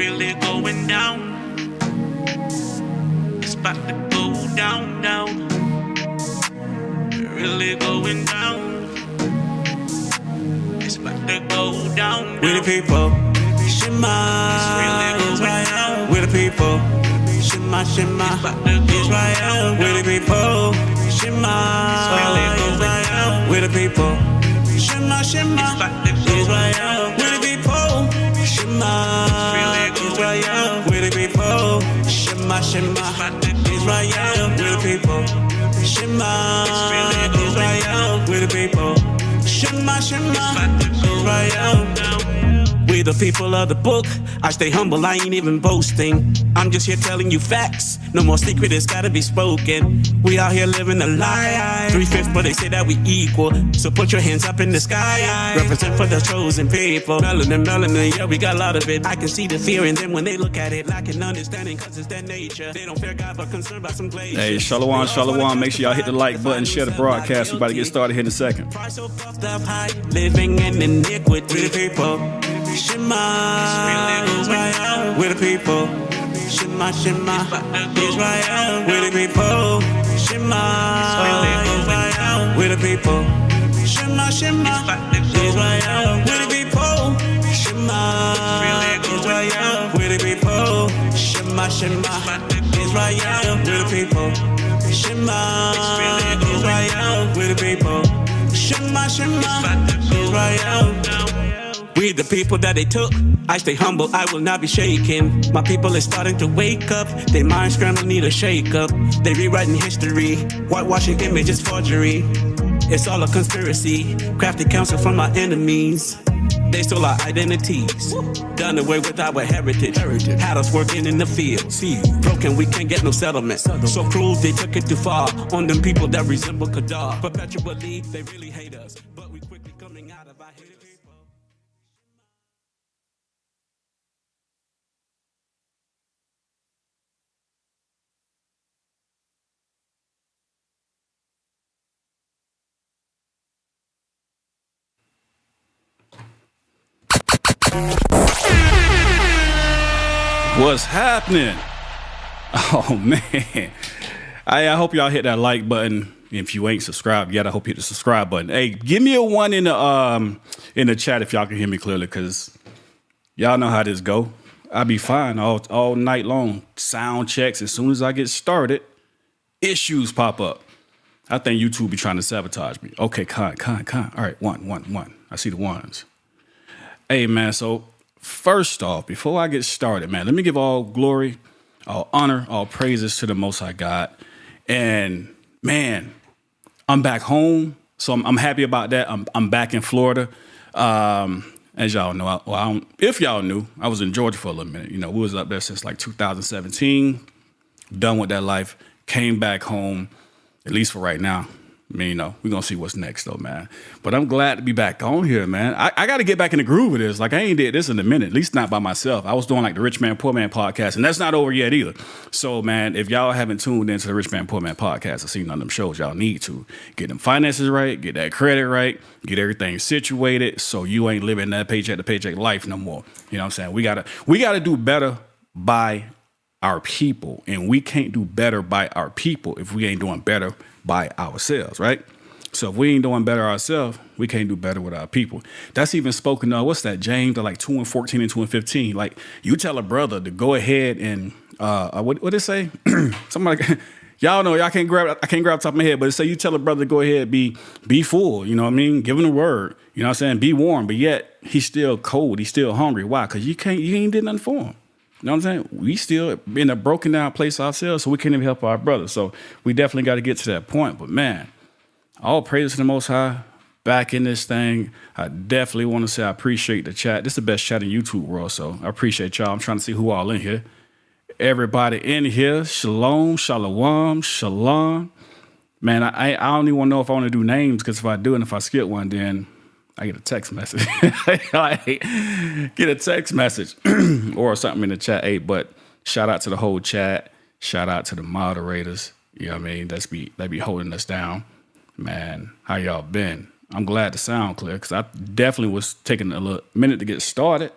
really going down. It's about to go down, down. Really going down. It's about to go down, down. We the people, Shema, Israel. We the people, Shema, Shema, Israel. We the people, Shema, Israel. We the people, Shema, Shema, Israel. We the people, Shema, Israel. We the people, Shema, Shema, Israel. We the people, Shema, Israel. We the people, Shema, Shema, Israel. We the people of the book. I stay humble, I ain't even boasting. I'm just here telling you facts. No more secret, it's gotta be spoken. We out here living a lie. 3/5, but they say that we equal. So put your hands up in the sky. Represent for the chosen people. Melanin, yeah, we got a lot of it. I can see the fear in them when they look at it. Lacking understanding, cause it's their nature. They don't fear God, but concerned about some glaciers. Hey, shalom, shalom. Make sure y'all hit the like button, share the broadcast. We about to get started here in a second. Living in iniquity. We the people. Shema, Israel. We the people. Shema, Shema, Israel. We the people. Shema, Israel. We the people. Shema, Shema, Israel. We the people. Shema, Israel. We the people. Shema, Shema, Israel. We the people. Shema, Israel. We the people. Shema, Shema, Israel. We the people that they took. I stay humble, I will not be shaken. My people is starting to wake up. Their minds scramble, need a shake up. They rewriting history, whitewashing images, forgery. It's all a conspiracy, crafted counsel from our enemies. They stole our identities, done away with our heritage. Had us working in the fields, broken, we can't get no settlement. So cruel, they took it too far on them people that resemble Qadar. Perpetually, they really hate us, but we quickly coming out of our hate. What's happening? Oh man, I hope y'all hit that like button. If you ain't subscribed yet, I hope you hit the subscribe button. Hey, give me a 1 in the chat if y'all can hear me clearly, cause y'all know how this go. I be fine all night long. Sound checks. As soon as I get started, issues pop up. I think YouTube be trying to sabotage me. Okay, con. All right, one. I see the ones. Hey man, so first off, before I get started, man, let me give all glory, all honor, all praises to the Most High God. And man, I'm back home, so I'm happy about that. I'm back in Florida. As y'all know, if y'all knew, I was in Georgia for a little minute. You know, we was up there since like 2017. Done with that life. Came back home, at least for right now. I mean, you know, we're going to see what's next, though, man. But I'm glad to be back on here, man. I got to get back in the groove of this. Like, I ain't did this in a minute, at least not by myself. I was doing, like, the Rich Man, Poor Man podcast, and that's not over yet either. So, man, if y'all haven't tuned into the Rich Man, Poor Man podcast or seen none of them shows, y'all need to get them finances right, get that credit right, get everything situated so you ain't living that paycheck to paycheck life no more. You know what I'm saying? We gotta do better by our people, and we can't do better by our people if we ain't doing better by ourselves, right? So if we ain't doing better ourselves, we can't do better with our people. That's even spoken of, what's that, James, like 2:14 and 2:15. Like, you tell a brother to go ahead and, what it say? Somebody, y'all know, I can't grab the top of my head, but it say you tell a brother to go ahead, be full, you know what I mean? Give him the word, you know what I'm saying? Be warm, but yet he's still cold, he's still hungry. Why? Because you ain't did nothing for him. You know what I'm saying? We still in a broken down place ourselves, so we can't even help our brothers. So we definitely got to get to that point. But man, all praise to the Most High. Back in this thing. I definitely want to say I appreciate the chat. This is the best chat in YouTube world, so I appreciate y'all. I'm trying to see who all in here. Everybody in here, shalom, shalom, shalom. Man, I don't even want to know if I want to do names, because if I do and if I skip one, then I get a text message. Get a text message or something in the chat. Hey, but shout out to the whole chat. Shout out to the moderators. You know what I mean? They be holding us down. Man, how y'all been? I'm glad the sound clear, because I definitely was taking a little minute to get started.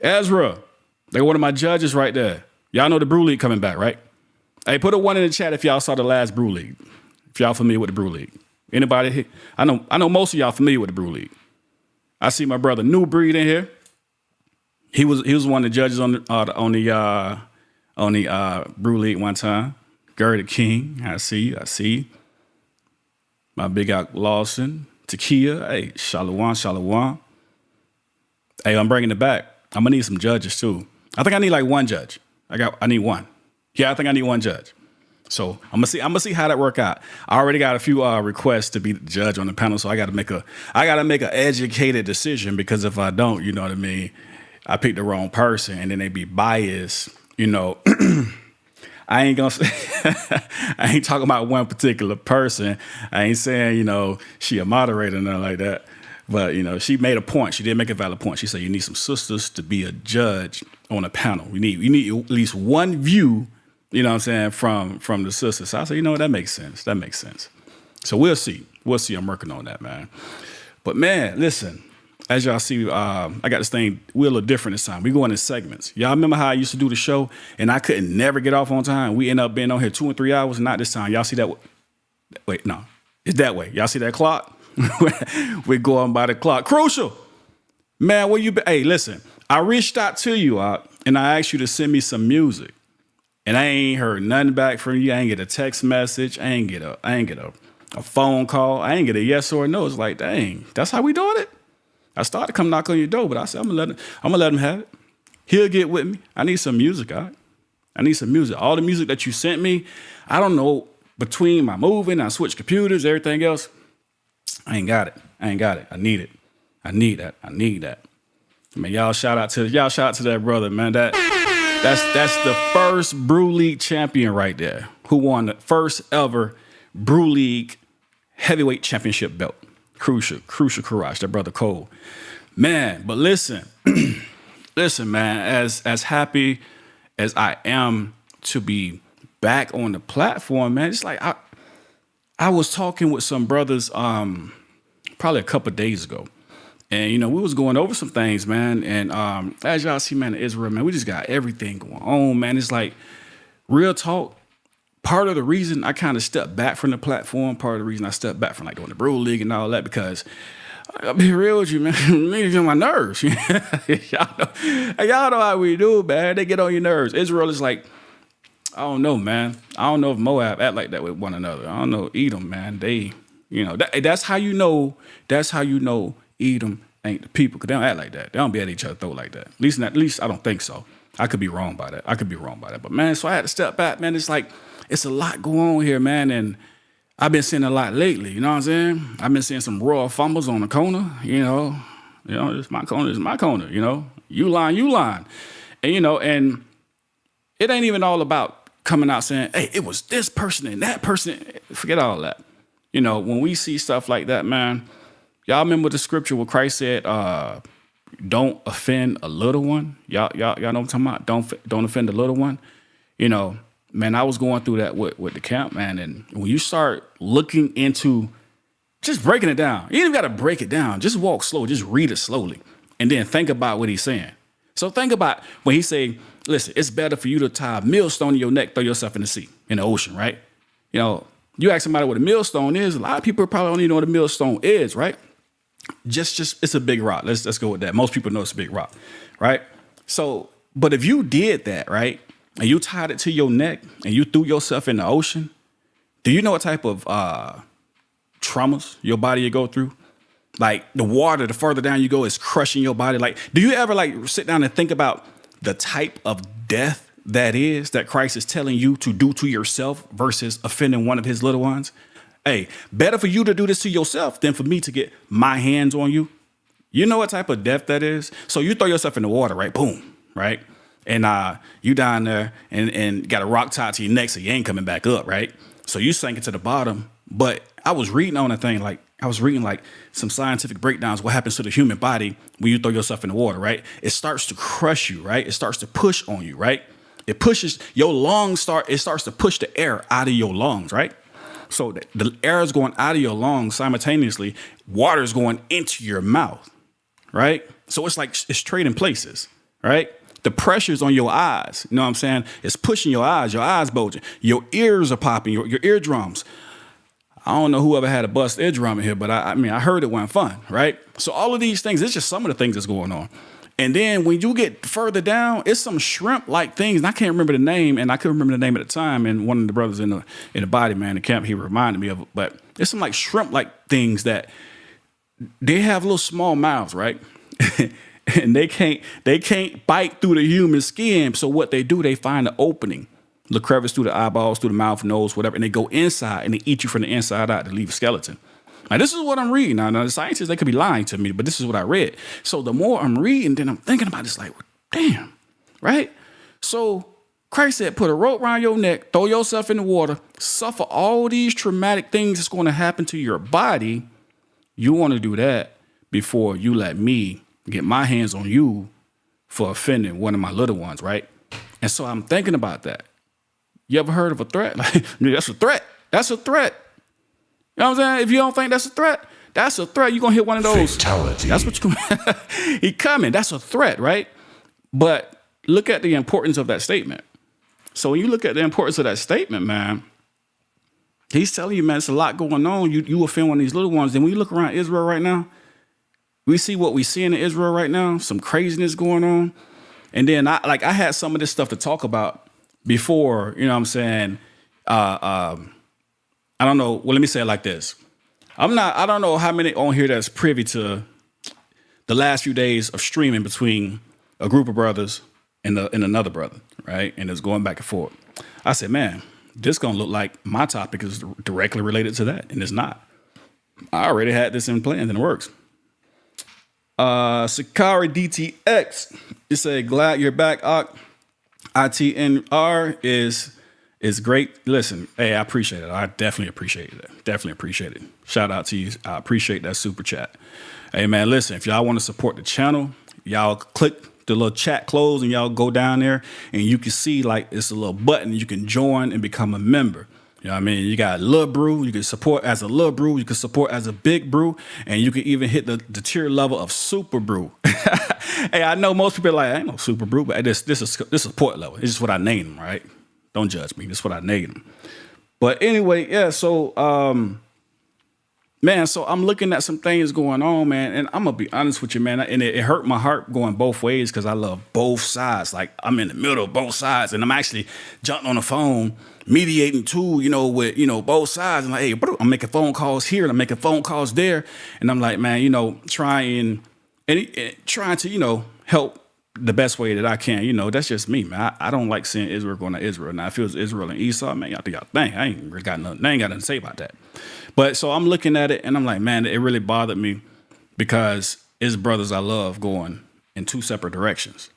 Ezra, Like one of my judges right there. Y'all know the Brew League coming back, right? Hey, put a 1 in the chat if y'all saw the last Brew League. If y'all familiar with the Brew League. Anybody here? I know most of y'all familiar with the Brew League. I see my brother New Breed in here. He was one of the judges on the Brew League one time. Gary the King, I see you. My big out Lawson, Takia, hey, Shalom. Hey, I'm bringing it back. I'm gonna need some judges too. I think I need like one judge. I need one. Yeah, I think I need one judge. So I'm gonna see how that work out. I already got a few requests to be the judge on the panel, so I gotta make an educated decision, because if I don't, you know what I mean, I picked the wrong person and then they be biased, you know. I ain't gonna say, I ain't talking about one particular person. I ain't saying, you know, she a moderator or nothing like that. But, you know, she made a point. She did make a valid point. She said, you need some sisters to be a judge on a panel. You need at least one view, you know what I'm saying, from the sisters. So I said, you know what, that makes sense. So we'll see. I'm working on that, man. But, man, listen. As y'all see, I got this thing, we're a little different this time. We going in segments. Y'all remember how I used to do the show and I couldn't never get off on time? We end up being on here 2 and 3 hours, not this time. Y'all see that? Wait, no, it's that way. Y'all see that clock? We're going by the clock. Crucial. Man, where you been? Hey, listen, I reached out to you and I asked you to send me some music. And I ain't heard nothing back from you. I ain't get a text message. I ain't get a phone call. I ain't get a yes or a no. It's like, dang, that's how we doing it? I started to come knock on your door, but I said, I'm gonna let him have it. He'll get with me. I need some music, all right? I need some music. All the music that you sent me, I don't know, between my moving, I switched computers, everything else, I ain't got it. I need it. I need that. Man, y'all shout out to that brother, man. That's the first Brew League champion right there, who won the first ever Brew League heavyweight championship belt. Crucial courage, that brother Cole. Man, but listen, man, as happy as I am to be back on the platform, man, it's like I was talking with some brothers probably a couple of days ago. And, you know, we was going over some things, man. And as y'all see, man, in Israel, man, we just got everything going on, man. It's like, real talk, part of the reason I kind of stepped back from the platform, part of the reason I stepped back from like doing the Brew League and all that, because I'll be real with you, man, niggas on my nerves. y'all know how we do, man. They get on your nerves. Israel is like, I don't know, man. I don't know if Moab act like that with one another. I don't know, Edom, man. They, you know, that's how you know Edom ain't the people, because they don't act like that. They don't be at each other's throat like that. At least I don't think so. I could be wrong by that. But, man, so I had to step back, man. It's like, it's a lot going on here, man, and I've been seeing a lot lately, you know what I'm saying? I've been seeing some raw fumbles on the corner, you know, it's my corner, you know, you line. And, you know, and it ain't even all about coming out saying, hey, it was this person and that person. Forget all that. You know, when we see stuff like that, man, y'all remember the scripture where Christ said, don't offend a little one? Y'all know what I'm talking about? Don't offend a little one. You know, man, I was going through that with the camp, man. And when you start looking into just breaking it down, you ain't even got to break it down. Just walk slow. Just read it slowly. And then think about what he's saying. So think about when he say, listen, it's better for you to tie a millstone in your neck, throw yourself in the sea, in the ocean, right? You know, you ask somebody what a millstone is, a lot of people probably don't even know what a millstone is, right? Just it's a big rock. Let's go with that. Most people know it's a big rock, right? So, but if you did that, right, and you tied it to your neck and you threw yourself in the ocean, do you know what type of traumas your body will go through? Like the water, the further down you go, is crushing your body. Like, do you ever like sit down and think about the type of death that is that Christ is telling you to do to yourself versus offending one of his little ones? Hey, better for you to do this to yourself than for me to get my hands on you. You know what type of death that is? So you throw yourself in the water, right? Boom, right? And you down there and got a rock tied to your neck, so you ain't coming back up, right? So you sank it to the bottom. But I was reading on a thing, like some scientific breakdowns, what happens to the human body when you throw yourself in the water, right? It starts to crush you, right? It starts to push on you, right? It pushes your lungs, it starts to push the air out of your lungs, right? So the air is going out of your lungs simultaneously. Water is going into your mouth, right? So it's like it's trading places, right? The pressure's on your eyes. You know what I'm saying? It's pushing your eyes bulging. Your ears are popping, your eardrums. I don't know whoever had a bust eardrum in here, but I mean, I heard it wasn't fun, right? So all of these things, it's just some of the things that's going on. And then when you get further down, it's some shrimp-like things. And I can't remember the name, and I couldn't remember the name at the time. And one of the brothers in the body, man, the camp, he reminded me of it. But it's some like shrimp-like things that they have little small mouths, right? And they can't bite through the human skin. So what they do, they find an opening, the crevice through the eyeballs, through the mouth, nose, whatever, and they go inside and they eat you from the inside out to leave a skeleton. Now, this is what I'm reading. Now, the scientists, they could be lying to me, but this is what I read. So the more I'm reading, then I'm thinking about this like, well, damn, right? So Christ said, put a rope around your neck, throw yourself in the water, suffer all these traumatic things that's going to happen to your body. You want to do that before you let me get my hands on you for offending one of my little ones, right? And so I'm thinking about that. You ever heard of a threat? Like, that's a threat. That's a threat. You know what I'm saying? If you don't think that's a threat, that's a threat. You're going to hit one of those. Fatality. That's what you're going to He coming. That's a threat, right? But look at the importance of that statement. So when you look at the importance of that statement, man, he's telling you, man, it's a lot going on. You offend one of these little ones. And when you look around Israel right now, we see what we see in Israel right now, some craziness going on. And then I had some of this stuff to talk about before, you know what I'm saying? I don't know. Well, let me say it like this. I don't know how many on here that's privy to the last few days of streaming between a group of brothers and another brother, right? And it's going back and forth. I said, man, this going to look like my topic is directly related to that. And it's not. I already had this in plans and it works. Sakari DTX, it said, glad you're back, Ak. ITNR is great. Listen, hey, I appreciate it. I definitely appreciate it. Definitely appreciate it. Shout out to you. I appreciate that super chat. Hey, man, listen, if y'all want to support the channel, y'all click the little chat close and y'all go down there and you can see like it's a little button. You can join and become a member. You know what I mean? You got little brew. You can support as a little brew. You can support as a big brew. And you can even hit the tier level of super brew. Hey, I know most people are like, I ain't no super brew, but this is support level. It's just what I named them, right? Don't judge me. This is what I named them. But anyway, yeah, so, man, so I'm looking at some things going on, man. And I'm going to be honest with you, man. And it hurt my heart going both ways because I love both sides. Like, I'm in the middle of both sides. And I'm actually jumping on the phone, mediating too, with, both sides. And like, hey, bro, I'm making phone calls here and I'm making phone calls there. And I'm like, man, trying to, help the best way that I can. That's just me, man. I don't like seeing Israel going to Israel. Now, if it was Israel and Esau, man, y'all think y'all think. I ain't got nothing to say about that. But so I'm looking at it and I'm like, man, it really bothered me because it's brothers I love going in two separate directions.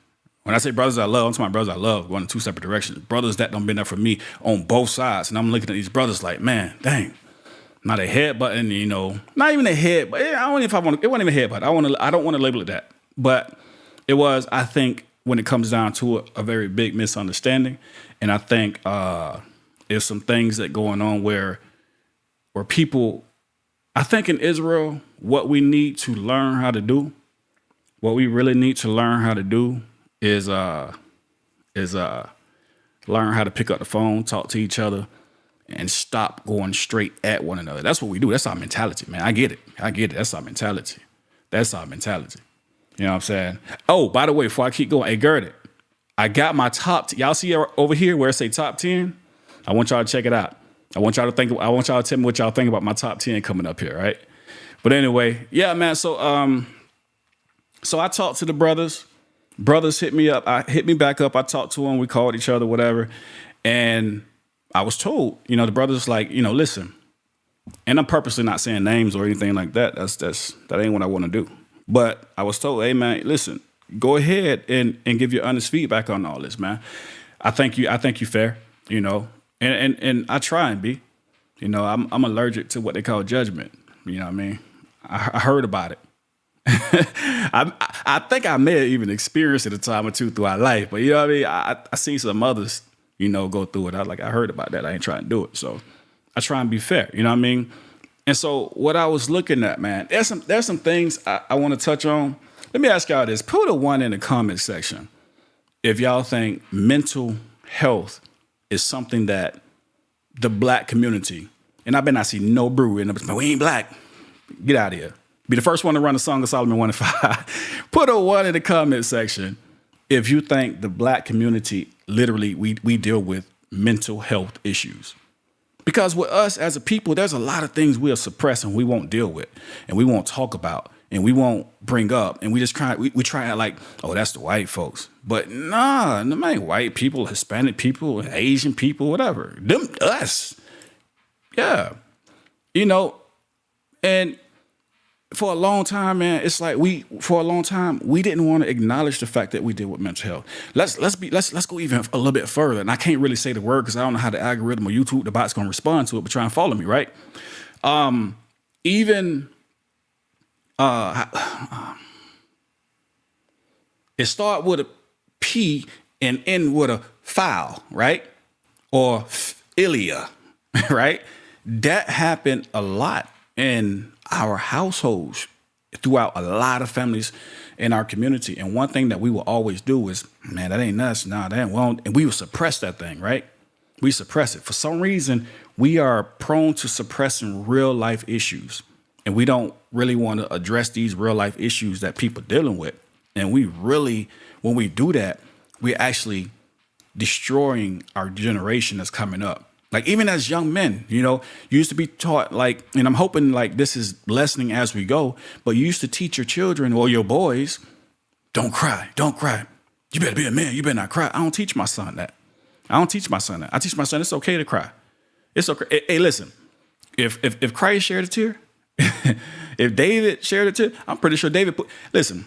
When I say brothers I love, I'm talking about brothers I love going in two separate directions. Brothers that don't been there for me on both sides. And I'm looking at these brothers like, man, dang. Not a headbutting, not even a head, but I don't know if I want to, it wasn't even a headbutt. I don't want to label it that. But it was, I think, when it comes down to it, a very big misunderstanding. And I think there's some things that going on where people, I think in Israel, what we need to learn how to do, what we really need to learn how to do is learn how to pick up the phone, talk to each other, and stop going straight at one another. That's what we do. That's our mentality, man. I get it. That's our mentality. You know what I'm saying? Oh, by the way, before I keep going, hey, Gerda, I got my top. Y'all see over here where it say top 10? I want y'all to check it out. I want y'all to tell me what y'all think about my top 10 coming up here, right? But anyway, yeah, man. So I talked to the brothers. Brothers hit me back up. I talked to them. We called each other, whatever. And I was told, the brothers like, listen, and I'm purposely not saying names or anything like that. That ain't what I want to do. But I was told, hey man, listen, go ahead and give your honest feedback on all this, man. I think you fair, and I try and be, I'm allergic to what they call judgment. You know what I mean? I heard about it. I think I may have even experienced it a time or two throughout life, but you know what I mean? I seen some others, go through it. I heard about that. I ain't trying to do it. So I try and be fair. You know what I mean? And so what I was looking at, man, there's some things I want to touch on. Let me ask y'all this. Put a 1 in the comment section if y'all think mental health is something that the black community, and I bet not see no brew in it, but we ain't black. Get out of here. Be the first one to run the Song of Solomon 1 and 5. Put a 1 in the comment section if you think the black community, literally, we deal with mental health issues. Because with us as a people, there's a lot of things we'll suppress and we won't deal with and we won't talk about and we won't bring up. And we just try to act like, oh, that's the white folks. But nah, them ain't white people, Hispanic people, Asian people, whatever. Them, us. Yeah. You know, and for a long time, man, it's like we didn't want to acknowledge the fact that we deal with mental health. Let's go even a little bit further. And I can't really say the word because I don't know how the algorithm or YouTube, the bot's going to respond to it, but try and follow me, right? It start with a P and end with a foul, right? Or philia, right? That happened a lot in our households, throughout a lot of families in our community. And one thing that we will always do is, man, that ain't us. Nah, that ain't well. And we will suppress that thing, right? We suppress it. For some reason, we are prone to suppressing real life issues. And we don't really want to address these real life issues that people are dealing with. And we really, when we do that, we're actually destroying our generation that's coming up. Like even as young men, you know, you used to be taught like, and I'm hoping like this is lessening as we go, but you used to teach your children or your boys, don't cry, don't cry. You better be a man, you better not cry. I don't teach my son that. I teach my son it's okay to cry. It's okay. Hey, listen, if Christ shared a tear, if David shared a tear, I'm pretty sure David listen,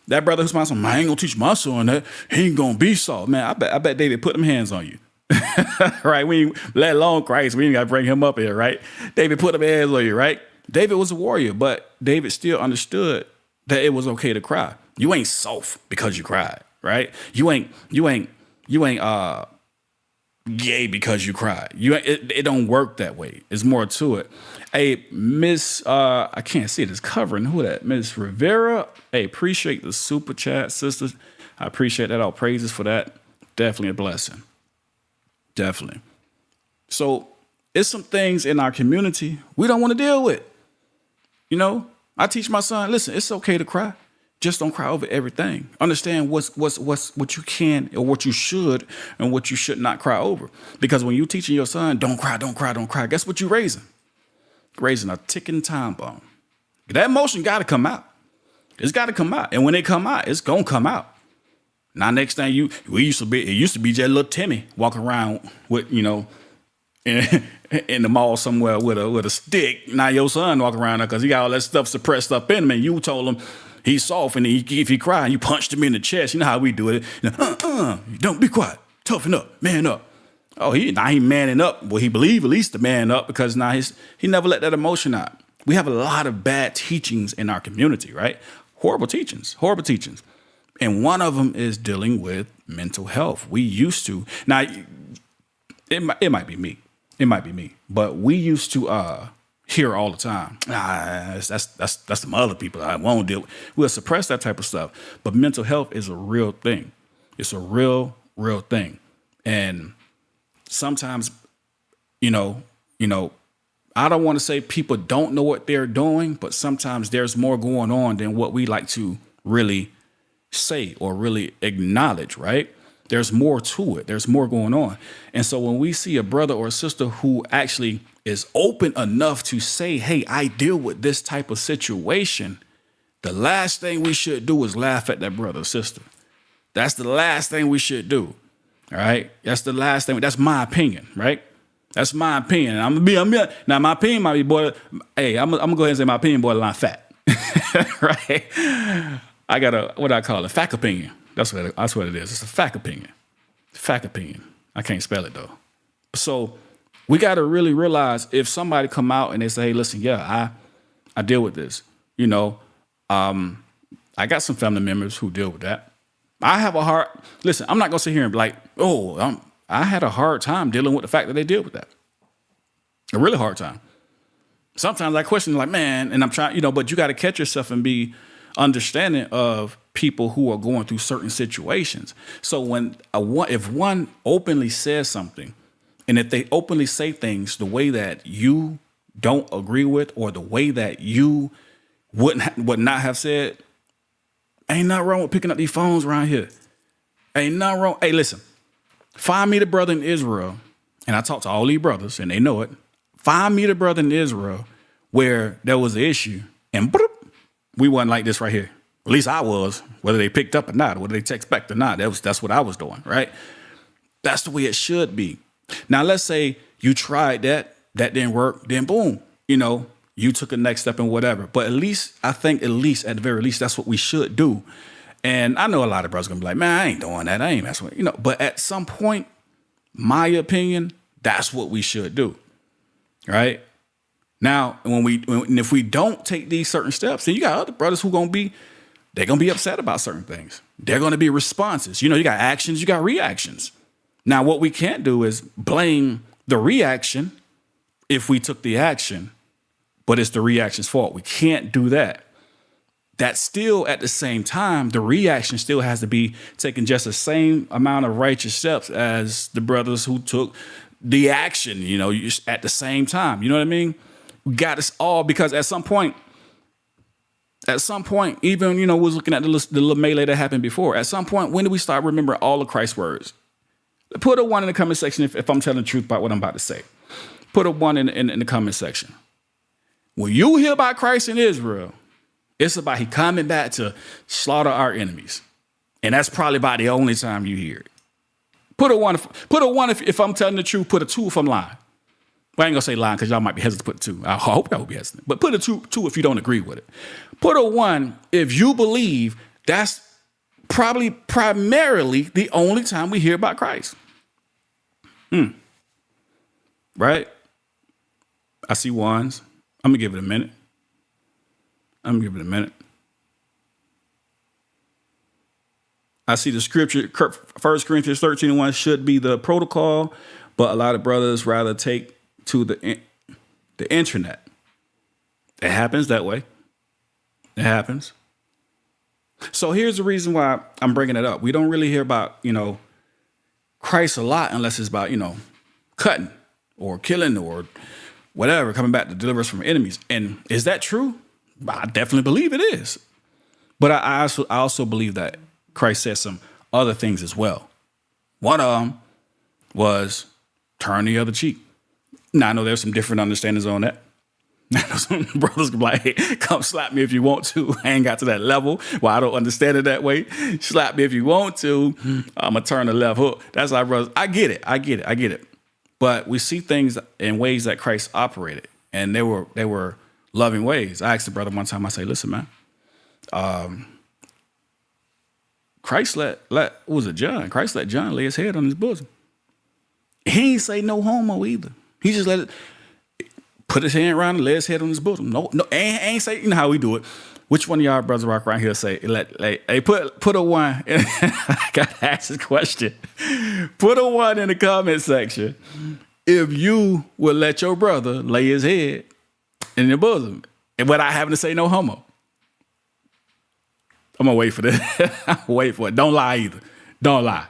that brother who's my son, I ain't gonna teach my son that. He ain't gonna be soft. Man, I bet David put them hands on you. Right? We let alone Christ. We ain't got to bring him up here, right? David put them hands on you, right? David was a warrior, but David still understood that it was okay to cry. You ain't soft because you cried, right? You ain't gay because you cried. It don't work that way. It's more to it. Hey, Miss, I can't see it. It's covering. Who that? Miss Rivera. Hey, appreciate the super chat, sisters. I appreciate that. All praises for that. Definitely a blessing. Definitely. So it's some things in our community we don't want to deal with. You know, I teach my son, listen, it's okay to cry. Just don't cry over everything. Understand what you can or what you should and what you should not cry over. Because when you teaching your son, don't cry, don't cry, don't cry, guess what you're raising? Raising a ticking time bomb. That emotion got to come out. It's got to come out. And when it come out, it's going to come out. Now, next thing it used to be just little Timmy walking around with, you know, in the mall somewhere with a stick. Now your son walking around there because he got all that stuff suppressed up in him. And you told him he's soft and if he cry, you punched him in the chest. You know how we do it. You know, don't be quiet. Toughen up. Man up. Oh, he manning up. Well, he believe at least to man up because now he never let that emotion out. We have a lot of bad teachings in our community, right? Horrible teachings. And one of them is dealing with mental health. We used to, now it might be me, but we used to hear all the time, that's some other people I won't deal with. We'll suppress that type of stuff. But mental health is a real thing. It's a real thing. And sometimes, you know, I don't want to say people don't know what they're doing, but sometimes there's more going on than what we like to really say or really acknowledge, right? There's more to it. There's more going on. And so when we see a brother or a sister who actually is open enough to say, hey, I deal with this type of situation, the last thing we should do is laugh at that brother or sister. That's the last thing we should do. All right. That's the last thing. That's my opinion, right? That's my opinion. Now my opinion might be I'm gonna go ahead and say my opinion borderline fat. Right? I got what I call it, fact opinion. That's what it is. It's a fact opinion. Fact opinion. I can't spell it though. So we got to really realize if somebody come out and they say, hey, listen, yeah, I deal with this. You know, I got some family members who deal with that. I have a hard, listen, I'm not going to sit here and be like, I had a hard time dealing with the fact that they deal with that. A really hard time. Sometimes I question like, man, and I'm trying, but you got to catch yourself and be understanding of people who are going through certain situations. So when if one openly says something, and if they openly say things the way that you don't agree with, or the way that you would not have said, ain't nothing wrong with picking up these phones around here. Ain't nothing wrong. Hey, listen, find me the brother in Israel, and I talk to all these brothers, and they know it. Find me the brother in Israel where there was an issue, and we wasn't like this right here. At least I was, whether they picked up or not, whether they text back or not. That's what I was doing, right? That's the way it should be. Now, let's say you tried that didn't work, then boom, you took a next step and whatever. But at the very least, that's what we should do. And I know a lot of brothers gonna be like, man, I ain't doing that. I ain't messing with, But at some point, my opinion, that's what we should do, right? Now, if we don't take these certain steps, then you got other brothers who they're gonna be upset about certain things. They're gonna be responses. You got actions, you got reactions. Now, what we can't do is blame the reaction if we took the action, but it's the reaction's fault. We can't do that. That's still, at the same time, the reaction still has to be taking just the same amount of righteous steps as the brothers who took the action, at the same time. You know what I mean? We got us all, because at some point, even, we was looking at the little melee that happened before. At some point, when do we start remembering all of Christ's words? Put a 1 in the comment section if I'm telling the truth about what I'm about to say. Put a 1 in the comment section. When you hear about Christ in Israel, it's about he coming back to slaughter our enemies. And that's probably about the only time you hear it. Put a 1 if I'm telling the truth. Put a 2 if I'm lying. Well, I ain't gonna say lying because y'all might be hesitant to put a 2. I hope y'all will be hesitant. But put a 2 if you don't agree with it. Put a 1 if you believe that's probably primarily the only time we hear about Christ. Right? I see 1s. I'm gonna give it a minute. I see the scripture, 1 Corinthians 13:1 should be the protocol, but a lot of brothers rather take to the internet. It happens that way. It happens. So here's the reason why I'm bringing it up. We don't really hear about, Christ a lot unless it's about, cutting or killing or whatever, coming back to deliver us from enemies. And is that true? I definitely believe it is. But I also believe that Christ said some other things as well. One of them was turn the other cheek. Now, I know there's some different understandings on that. I know some brothers can be like, hey, come slap me if you want to. I ain't got to that level. Well, I don't understand it that way. Slap me if you want to. I'm going to turn the left hook. That's our brothers. I get it. But we see things in ways that Christ operated, and they were loving ways. I asked the brother one time, I say, listen, man, Christ John? Christ let John lay his head on his bosom. He ain't say no homo either. He just let it put his hand around and lay his head on his bosom. No, ain't say, how we do it. Which one of y'all brothers rock around here say, hey, put a 1. I got to ask this question. Put a 1 in the comment section if you would let your brother lay his head in your bosom and without having to say no homo. I'm going to wait for this. I'm going to wait for it. Don't lie either. Don't lie.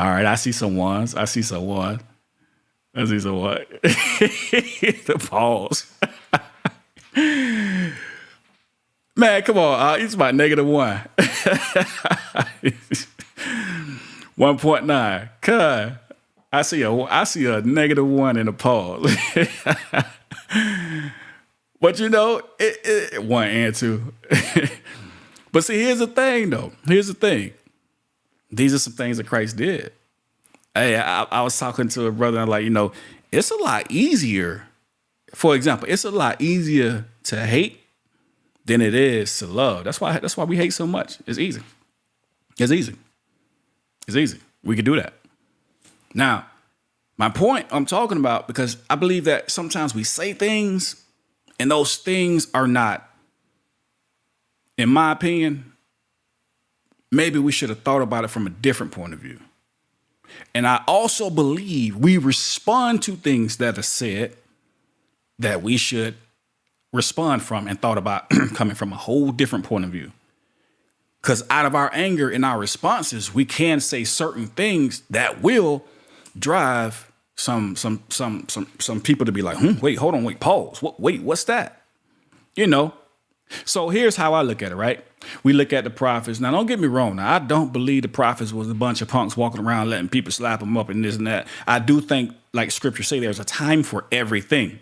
All right, I see some 1s. The pause. Man, come on. It's about -1. 1.9. Cuz I see a -1 in a pause. But it 1 and 2. But see, here's the thing, though. These are some things that Christ did. Hey, I was talking to a brother, and I'm like, it's a lot easier. For example, it's a lot easier to hate than it is to love. That's why we hate so much. It's easy. We can do that. Now, my point I'm talking about, because I believe that sometimes we say things and those things are not, in my opinion, maybe we should have thought about it from a different point of view. And I also believe we respond to things that are said that we should respond from and thought about coming from a whole different point of view. Because out of our anger and our responses, we can say certain things that will drive some people to be like, wait, hold on, wait, pause. What's that? So here's how I look at it, right? We look at the prophets. Now, don't get me wrong. Now, I don't believe the prophets was a bunch of punks walking around letting people slap them up and this and that. I do think, like Scripture say, there's a time for everything.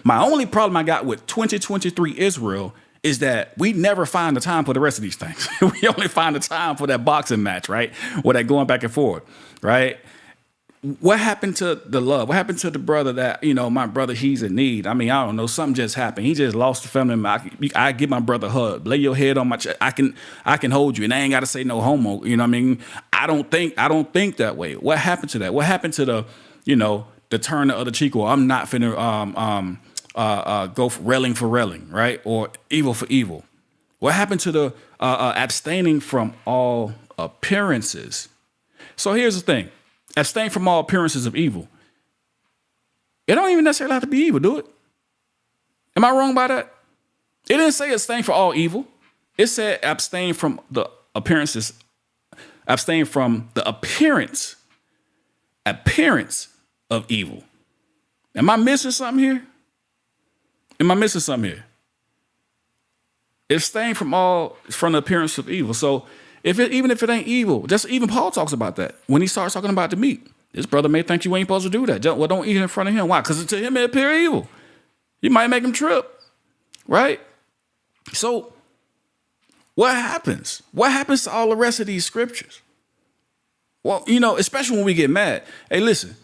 My only problem I got with 2023 Israel is that we never find the time for the rest of these things. We only find the time for that boxing match, right? Or that going back and forth, right? What happened to the love? What happened to the brother that, my brother, he's in need? I mean, I don't know. Something just happened. He just lost a family member. I give my brother a hug. Lay your head on my chest. I can hold you. And I ain't got to say no homo. You know what I mean? I don't think that way. What happened to that? What happened to the turn the other cheek? Or I'm not finna go for railing, right? Or evil for evil. What happened to the abstaining from all appearances? So here's the thing. Abstain from all appearances of evil. It don't even necessarily have to be evil, do it? Am I wrong by that? It didn't say abstain for all evil. It said abstain from the appearances, abstain from the appearance of evil. Am I missing something here? Abstain from the appearance of evil. So even if it ain't evil, just even Paul talks about that when he starts talking about the meat. This brother may think you ain't supposed to do that. Well, don't eat it in front of him. Why? Because to him it appear evil. You might make him trip, right? So what happens? What happens to all the rest of these scriptures? Well, especially when we get mad. Hey, listen,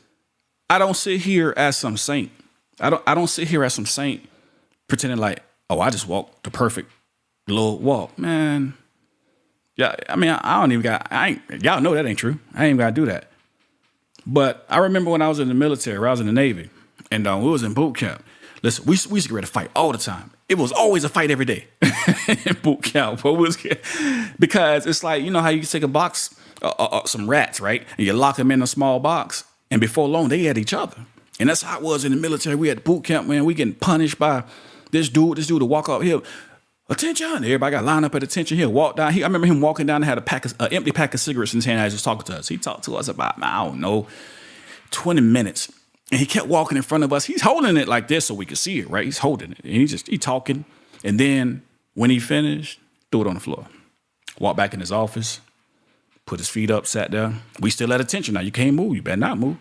I don't sit here as some saint. I don't sit here as some saint pretending like, oh, I just walked the perfect little walk, man. Yeah, I mean, y'all know that ain't true. I ain't got to do that. But I remember when I was in the military, I was in the Navy, and we was in boot camp. Listen, we used to get ready to fight all the time. It was always a fight every day in boot camp. Because it's like, how you take a box, some rats, right? And you lock them in a small box, and before long, they had each other. And that's how it was in the military. We had boot camp, man. We getting punished by this dude to walk up here. Attention! Everybody got lined up at attention. He'll walk down. I remember him walking down and had an empty pack of cigarettes in his hand as he was talking to us. He talked to us about, I don't know, 20 minutes. And he kept walking in front of us. He's holding it like this so we could see it, right? He's holding it. And he talking. And then when he finished, threw it on the floor. Walked back in his office, put his feet up, sat down. We still at attention. Now, you can't move. You better not move.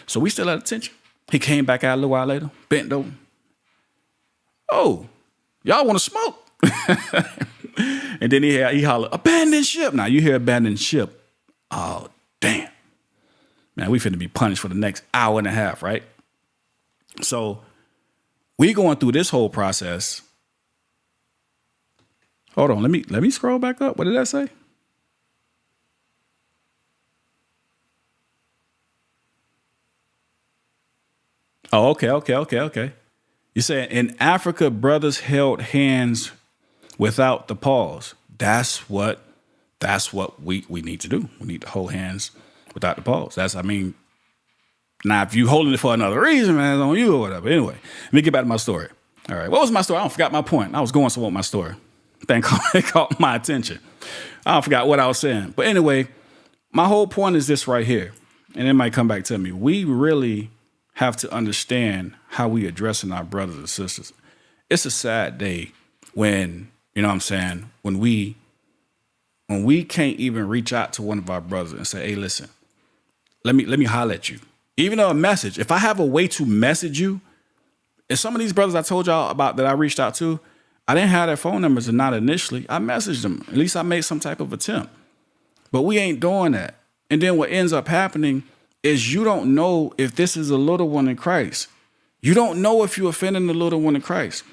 So we still at attention. He came back out a little while later, bent over. Oh, y'all want to smoke? And then he hollered, abandon ship. Now you hear abandon ship. Oh, damn. Man, we finna be punished for the next hour and a half, right? So we going through this whole process. Hold on, let me scroll back up. What did that say? Oh, okay. You said in Africa, brothers held hands without the pause. That's what we need to do. We need to hold hands without the pause. Now if you holding it for another reason, man, it's on you or whatever. Anyway, let me get back to my story. All right, what was my story? I forgot my point. I was going somewhere with my story. It caught my attention. I forgot what I was saying. But anyway, my whole point is this right here, and it might come back to me. We really have to understand how we addressing our brothers and sisters. It's a sad day when, when we can't even reach out to one of our brothers and say, hey, listen, let me holler at you. Even though a message, if I have a way to message you, and some of these brothers I told y'all about that I reached out to, I didn't have their phone numbers and not initially. I messaged them. At least I made some type of attempt. But we ain't doing that. And then what ends up happening is you don't know if this is a little one in Christ. You don't know if you're offending the little one in Christ.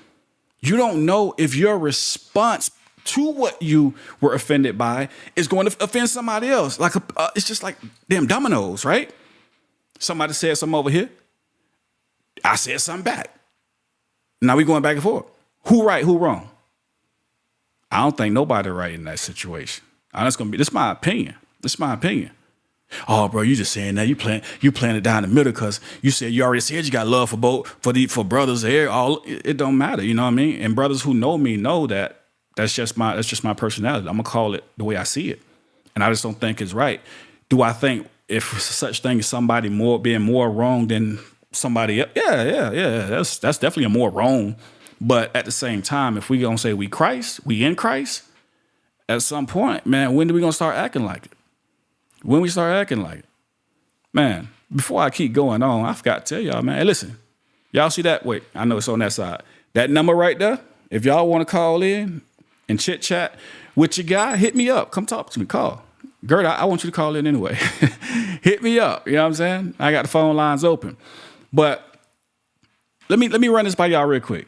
You don't know if your response to what you were offended by is going to offend somebody else. Like it's just like damn dominoes, right? Somebody said something over here. I said something back. Now we going back and forth. Who right, who wrong? I don't think nobody right in that situation. This is my opinion. Oh, bro, you just saying that you playing it down the middle because you said you already said you got love for both for brothers here. It don't matter, you know what I mean? And brothers who know me know that that's just my personality. I'm gonna call it the way I see it, and I just don't think it's right. Do I think if such thing as somebody being more wrong than somebody else? Yeah. That's definitely a more wrong. But at the same time, if we gonna say we in Christ, at some point, man, when do we gonna start acting like it? When we start acting like it, man, before I keep going on, I forgot to tell y'all, man, hey, listen, y'all see that? Wait, I know it's on that side. That number right there, if y'all want to call in and chit chat with your guy, hit me up. Come talk to me. Call. Gert, I want you to call in anyway. Hit me up. You know what I'm saying? I got the phone lines open. But let me run this by y'all real quick.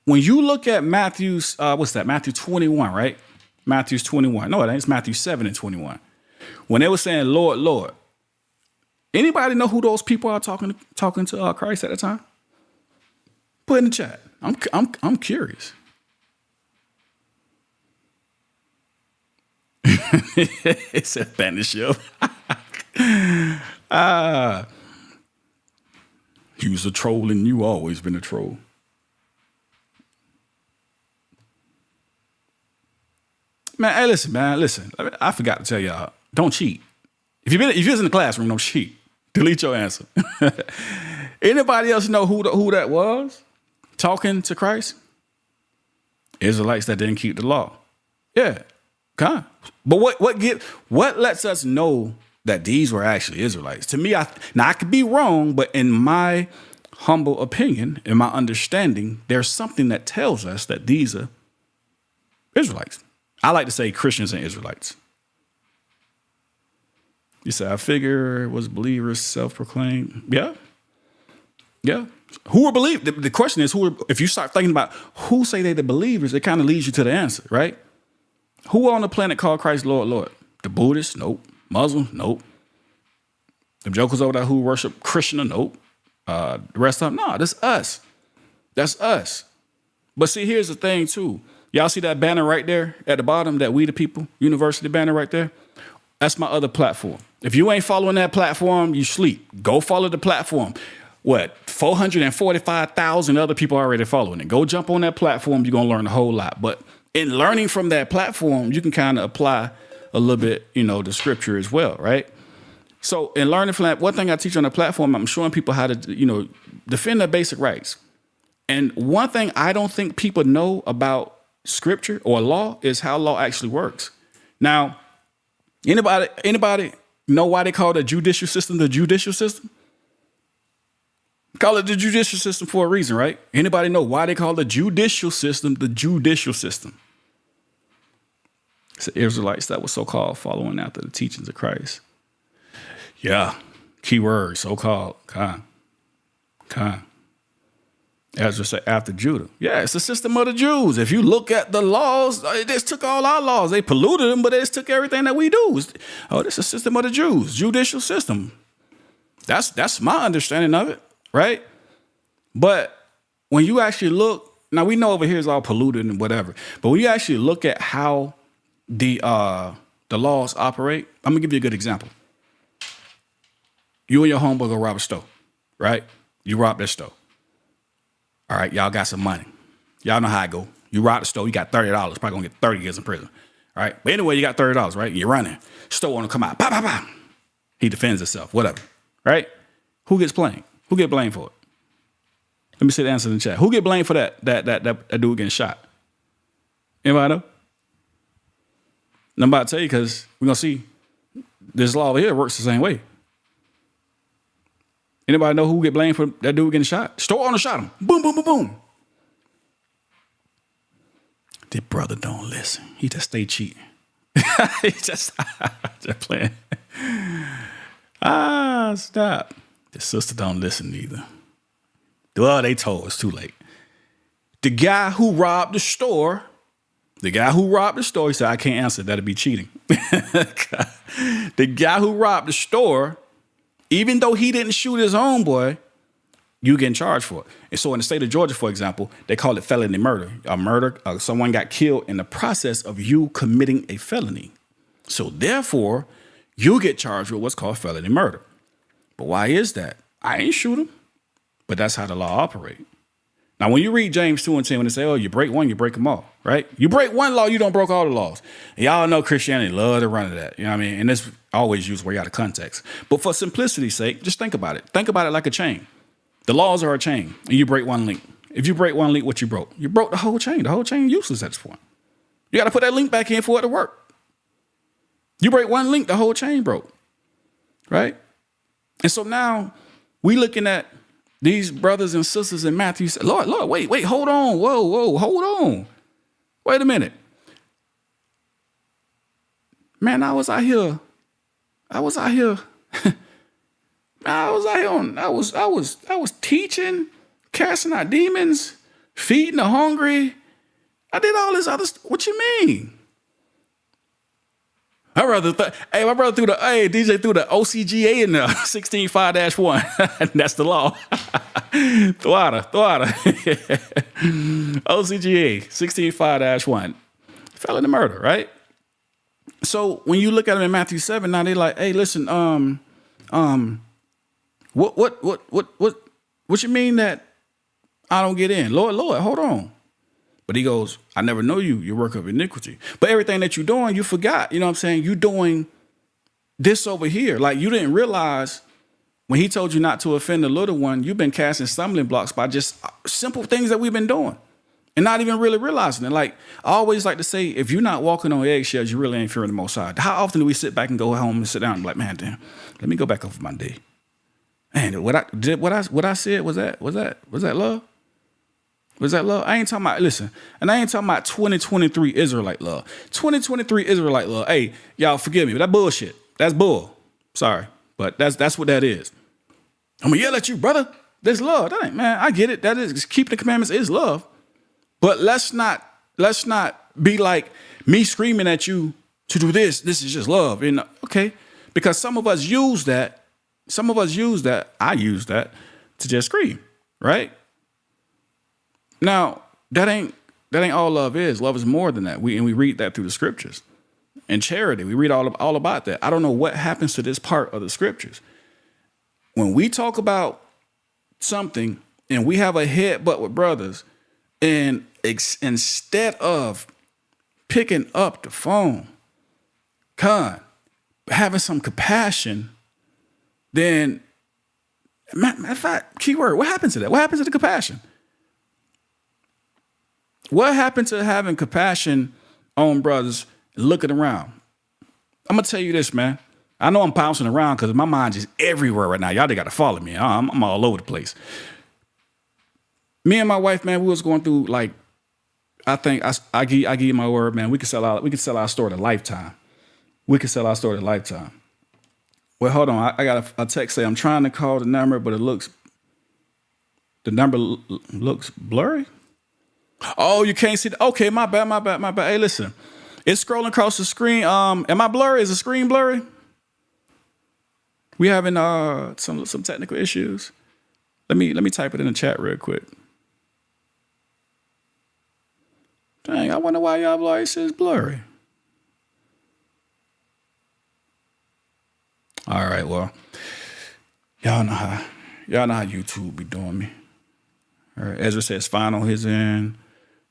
When you look at Matthew's, Matthew 21, right? Matthew's 21. No, it ain't. It's Matthew 7 and 21. When they were saying, Lord, Lord, anybody know who those people are talking to Christ at the time? Put in the chat. I'm curious. It said banish up. He was a troll and you always been a troll. Man, hey, listen. I forgot to tell y'all, don't cheat. If you was in the classroom, don't cheat. Delete your answer. Anybody else know who that was talking to Christ? Israelites that didn't keep the law. Yeah, kind. But what lets us know that these were actually Israelites? To me, I could be wrong, but in my humble opinion, in my understanding, there's something that tells us that these are Israelites. I like to say Christians and Israelites. You say, I figure was believers self-proclaimed. Yeah. Who are believers? The question is, if you start thinking about who say they the believers, it kind of leads you to the answer, right? Who on the planet called Christ Lord, Lord? The Buddhists? Nope. Muslims? Nope. The jokers over there who worship Krishna? Nope. The rest of them? No, that's us. That's us. But see, here's the thing too. Y'all see that banner right there at the bottom, that We the People University banner right there? That's my other platform. If you ain't following that platform, you sleep. Go follow the platform. 445,000 other people are already following it. Go jump on that platform. You're going to learn a whole lot. But in learning from that platform, you can kind of apply a little bit, the scripture as well, right? So in learning from that, one thing I teach on the platform, I'm showing people how to, defend their basic rights. And one thing I don't think people know about scripture or law is how law actually works. Now, anybody know why they call the judicial system the judicial system? Call it the judicial system for a reason, right? Anybody know why they call the judicial system the judicial system? It's the Israelites that were so-called following after the teachings of Christ. Yeah, key word, so-called, kind. Ezra said, after Judah. Yeah, it's the system of the Jews. If you look at the laws, they just took all our laws. They polluted them, but they just took everything that we do. This is the system of the Jews, judicial system. That's my understanding of it, right? But when you actually look, now we know over here is all polluted and whatever, but when you actually look at how the laws operate, I'm gonna give you a good example. You and your homeboy go rob a store, right? You rob that store. All right, y'all got some money. Y'all know how I go. You rob the store, you got $30. Probably gonna get 30 years in prison. All right, but anyway, you got $30, right? You're running. Store wanna come out. Bah, bah, bah. He defends himself, whatever, right? Who gets blamed? Who get blamed for it? Let me see the answer in the chat. Who get blamed for that dude getting shot? Anybody know? I'm about to tell you because we're gonna see this law over here works the same way. Anybody know who get blamed for that dude getting shot? Store owner shot him. Boom, boom, boom, boom. The brother don't listen. He just stay cheating. He just playing. Stop. The sister don't listen either. Well, they told us too late. The guy who robbed the store, he said, I can't answer. That'd be cheating. The guy who robbed the store, even though he didn't shoot his homeboy, you getting charged for it. And so in the state of Georgia, for example, they call it felony murder. Someone got killed in the process of you committing a felony. So therefore, you get charged with what's called felony murder. But why is that? I ain't shoot him, but that's how the law operates. Now, when you read James 2:10, when they say, oh, you break one, you break them all, right? You break one law, you don't break all the laws. And y'all know Christianity love to run to that, you know what I mean? And this always used way out of context. But for simplicity's sake, just think about it. Think about it like a chain. The laws are a chain, and you break one link. If you break one link, what you broke? You broke the whole chain. The whole chain useless at this point. You got to put that link back in for it to work. You break one link, the whole chain broke, right? And so now we looking at these brothers and sisters in Matthew. Lord, wait, hold on. Whoa, hold on. Wait a minute. Man, I was out here. I was teaching, casting out demons, feeding the hungry. I did all this other stuff. What you mean? My brother threw the OCGA in there, 16.5-1. That's the law. Thwada. OCGA, 16.5-1. Felony murder, right? So when you look at them in Matthew 7, now they like, hey, listen, what you mean that I don't get in? Lord, hold on. But he goes, I never know you, your work of iniquity. But everything that you're doing, you forgot. You know what I'm saying? You're doing this over here. Like you didn't realize when he told you not to offend the little one, you've been casting stumbling blocks by just simple things that we've been doing and not even really realizing it. Like I always like to say, if you're not walking on eggshells, you really ain't fearing the Most High. How often do we sit back and go home and sit down and be like, man, damn, let me go back over my day. Man, what I said, was that love? Was that love? I ain't talking about, listen, and I ain't talking about 2023 Israelite love. 2023 Israelite love. Hey, y'all forgive me, but that bullshit. That's bull. Sorry, but that's what that is. I'm gonna yell at you, brother. There's love. That ain't, man, I get it. That is, keeping the commandments is love. But let's not be like me screaming at you to do this. This is just love. And okay, because some of us use that. I use that to just scream, right? Now, that ain't all love is. Love is more than that. We read that through the scriptures. And charity, we read all about that. I don't know what happens to this part of the scriptures. When we talk about something and we have a headbutt with brothers, and instead of picking up the phone, having some compassion, then, matter of fact, keyword, what happened to that? What happened to the compassion? What happened to having compassion on brothers looking around? I'm going to tell you this, man. I know I'm bouncing around because my mind is everywhere right now. Y'all got to follow me. I'm all over the place. Me and my wife, man, we was going through, like, I think I give you my word, man. We could sell our store to Lifetime. Well, hold on. I got a text say I'm trying to call the number, but the number looks blurry. Oh, you can't see the, okay, my bad. Hey, listen, it's scrolling across the screen. Am I blurry? Is the screen blurry? We having some technical issues. Let me type it in the chat real quick. Dang, I wonder why y'all blurry. It says blurry. All right, well, y'all know how YouTube be doing me. All right, Ezra says fine on his end.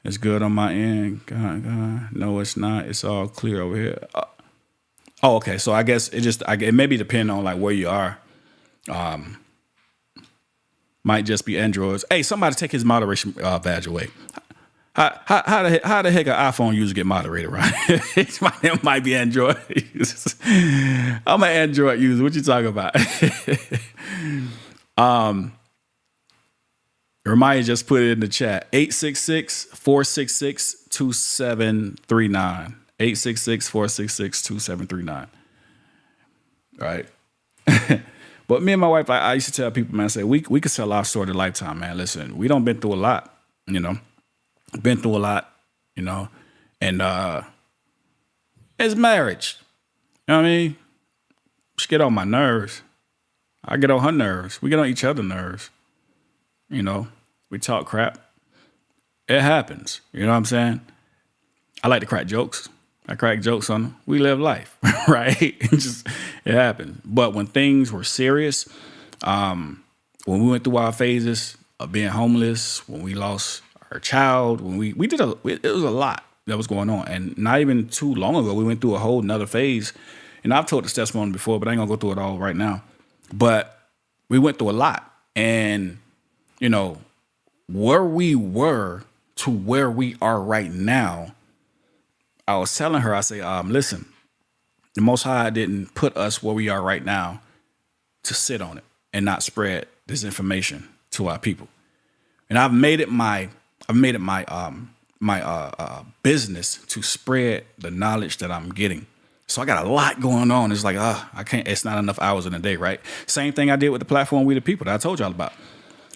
It's good on my end. God. No, it's not. It's all clear over here. Oh, okay. So I guess it maybe depend on like where you are. Might just be Androids. Hey, somebody take his moderation badge away. How the heck an iPhone user get moderated, right? It might be Android users. I'm an Android user. What you talking about? Ramaya just put it in the chat. 866-466-2739. 866-466-2739. Right. But me and my wife, I used to tell people, man, I say, we could sell our store to Lifetime, man. Listen, we done been through a lot, you know. And it's marriage. You know what I mean? She get on my nerves. I get on her nerves. We get on each other's nerves. You know, we talk crap. It happens. You know what I'm saying? I like to crack jokes. I crack jokes on them. We live life, right? It happened. But when things were serious, when we went through our phases of being homeless, when we lost our child, when we did it was a lot that was going on. And not even too long ago, we went through a whole nother phase. And I've told this testimony before, but I ain't gonna go through it all right now. But we went through a lot. And, you know, where we were to where we are right now, I was telling her, I say, listen, the Most High didn't put us where we are right now to sit on it and not spread this information to our people. And I've made it my business to spread the knowledge that I'm getting. So I got a lot going on. It's like, I can't, it's not enough hours in a day, right? Same thing I did with the platform We the People that I told y'all about.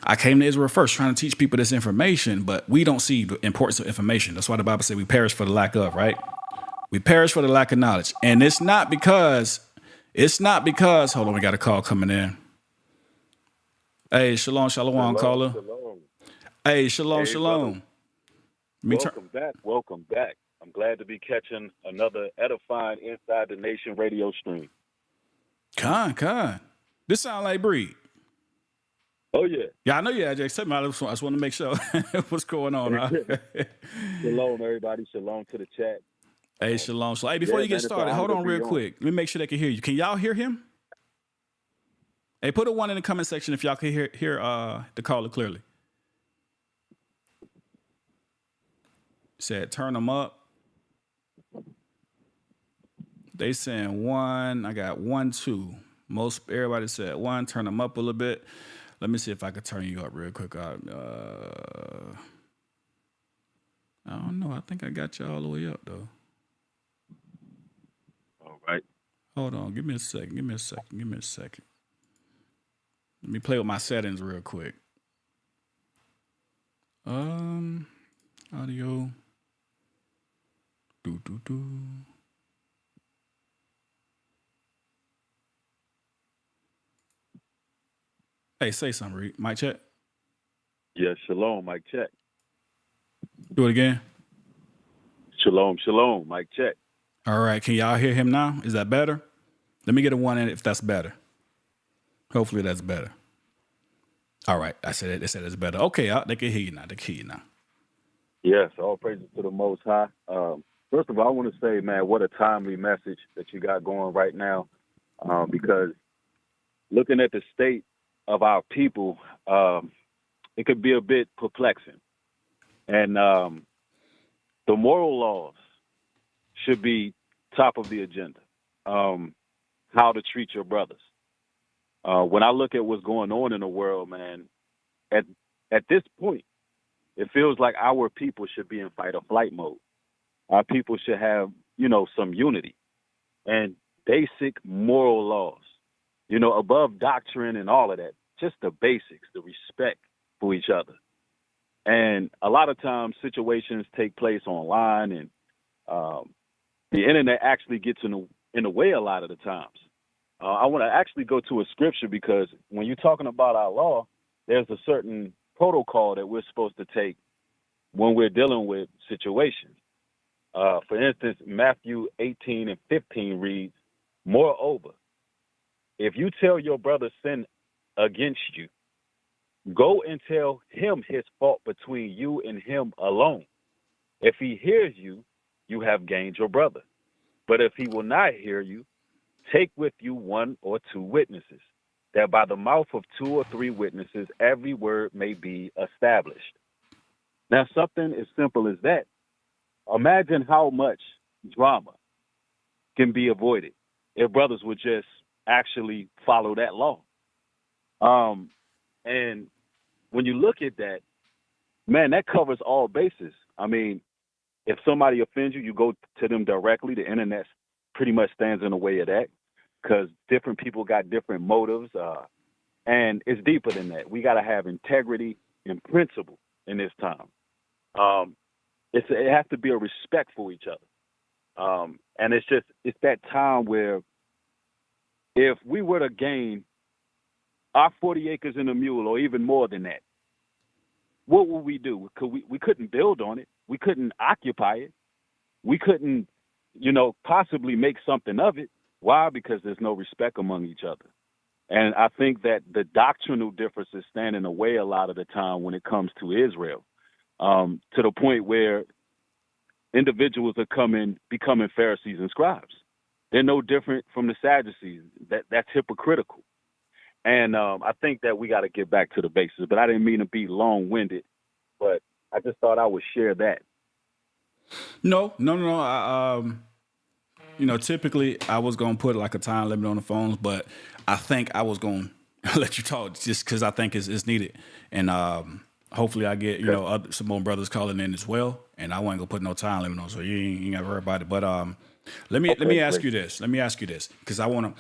I came to Israel first trying to teach people this information, but we don't see the importance of information. That's why the Bible says we perish for the lack of, right? We perish for the lack of knowledge. And it's not because, hold on, we got a call coming in. Hey, shalom, caller. Shalom. Hey, shalom. Welcome back. I'm glad to be catching another edifying Inside the Nation radio stream. Con. This sound like Breed. Oh, yeah. Yeah, I know you had Jay. I just want to make sure what's going on. Shalom, everybody. Shalom to the chat. Hey, shalom. So, hey, before you get started, hold on real quick. Let me make sure they can hear you. Can y'all hear him? Hey, put a 1 in the comment section if y'all can hear the caller clearly. Said turn them up. They saying 1. I got 1, 2. Everybody said 1. Turn them up a little bit. Let me see if I could turn you up real quick. I don't know. I think I got you all the way up though. All right. Hold on. Give me a second. Let me play with my settings real quick. Audio. Do. Hey, say something, Reed. Mic check. Yeah, shalom, mic check. Do it again. Shalom, mic check. All right. Can y'all hear him now? Is that better? Let me get a 1 in if that's better. Hopefully that's better. All right. I said it. They said it's better. Okay. They can hear you now. Yes, all praises to the Most High. First of all, I want to say, man, what a timely message that you got going right now. Because looking at the state of our people, it could be a bit perplexing. And the moral laws should be top of the agenda. How to treat your brothers. When I look at what's going on in the world, man, at this point, it feels like our people should be in fight or flight mode. Our people should have, some unity and basic moral laws, above doctrine and all of that, just the basics, the respect for each other. And a lot of times situations take place online and the internet actually gets in the way a lot of the times. I want to actually go to a scripture because when you're talking about our law, there's a certain protocol that we're supposed to take when we're dealing with situations. For instance, Matthew 18:15 reads, "Moreover, if you tell your brother sin against you, go and tell him his fault between you and him alone. If he hears you, you have gained your brother. But if he will not hear you, take with you 1 or 2 witnesses, that by the mouth of 2 or 3 witnesses every word may be established." Now, something as simple as that. Imagine how much drama can be avoided if brothers would just actually follow that law. And when you look at that, man, that covers all bases. I mean, if somebody offends you, you go to them directly. The internet pretty much stands in the way of that because different people got different motives. And it's deeper than that. We got to have integrity and principle in this time. It has to be a respect for each other. And it's that time where if we were to gain our 40 acres and a mule or even more than that, what would we do? We couldn't build on it. We couldn't occupy it. We couldn't, possibly make something of it. Why? Because there's no respect among each other. And I think that the doctrinal differences stand in the way a lot of the time when it comes to Israel, to the point where individuals are becoming Pharisees and scribes. They're no different from the Sadducees. That's hypocritical. And I think that we got to get back to the basics. But I didn't mean to be long-winded, but I just thought I would share that. No. Typically I was gonna put like a time limit on the phones, but I think I was gonna let you talk just because I think it's needed, and hopefully I get some more brothers calling in as well, and I wasn't gonna put no time limit on, so you ain't gotta worry about it. But let me ask you this. Let me ask you this because I wanna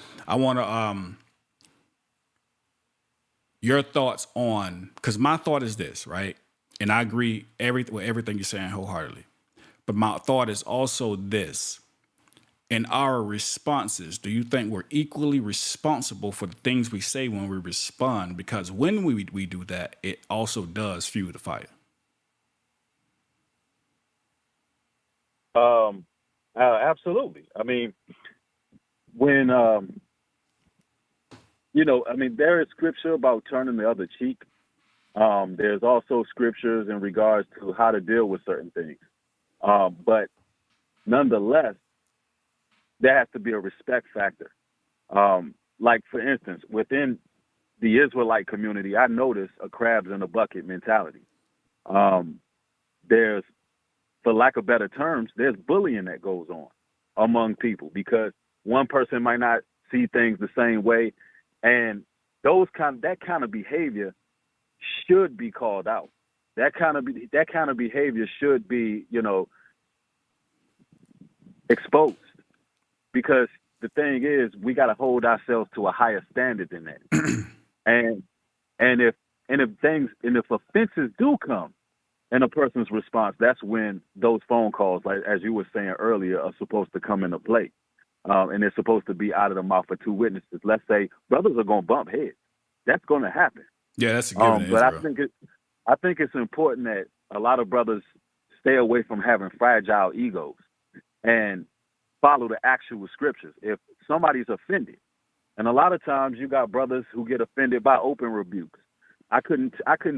your thoughts on, because my thought is this, right? And I agree with everything you're saying wholeheartedly. But my thought is also this. In our responses, do you think we're equally responsible for the things we say when we respond? Because when we do that, it also does fuel the fire. Absolutely. I mean, when, there is scripture about turning the other cheek. There's also scriptures in regards to how to deal with certain things. But nonetheless, there has to be a respect factor. Like, for instance, within the Israelite community, I notice a crabs in a bucket mentality. There's, for lack of better terms, there's bullying that goes on among people because one person might not see things the same way. And that kind of behavior should be called out. That kind of behavior should be, exposed. Because the thing is, we got to hold ourselves to a higher standard than that. and if offenses do come in a person's response, that's when those phone calls, like as you were saying earlier, are supposed to come into play. And they're supposed to be out of the mouth of two witnesses. Let's say brothers are going to bump heads. That's going to happen. Yeah, that's a given. But I think it's important that a lot of brothers stay away from having fragile egos and follow the actual scriptures. If somebody's offended, and a lot of times you got brothers who get offended by open rebukes. I couldn't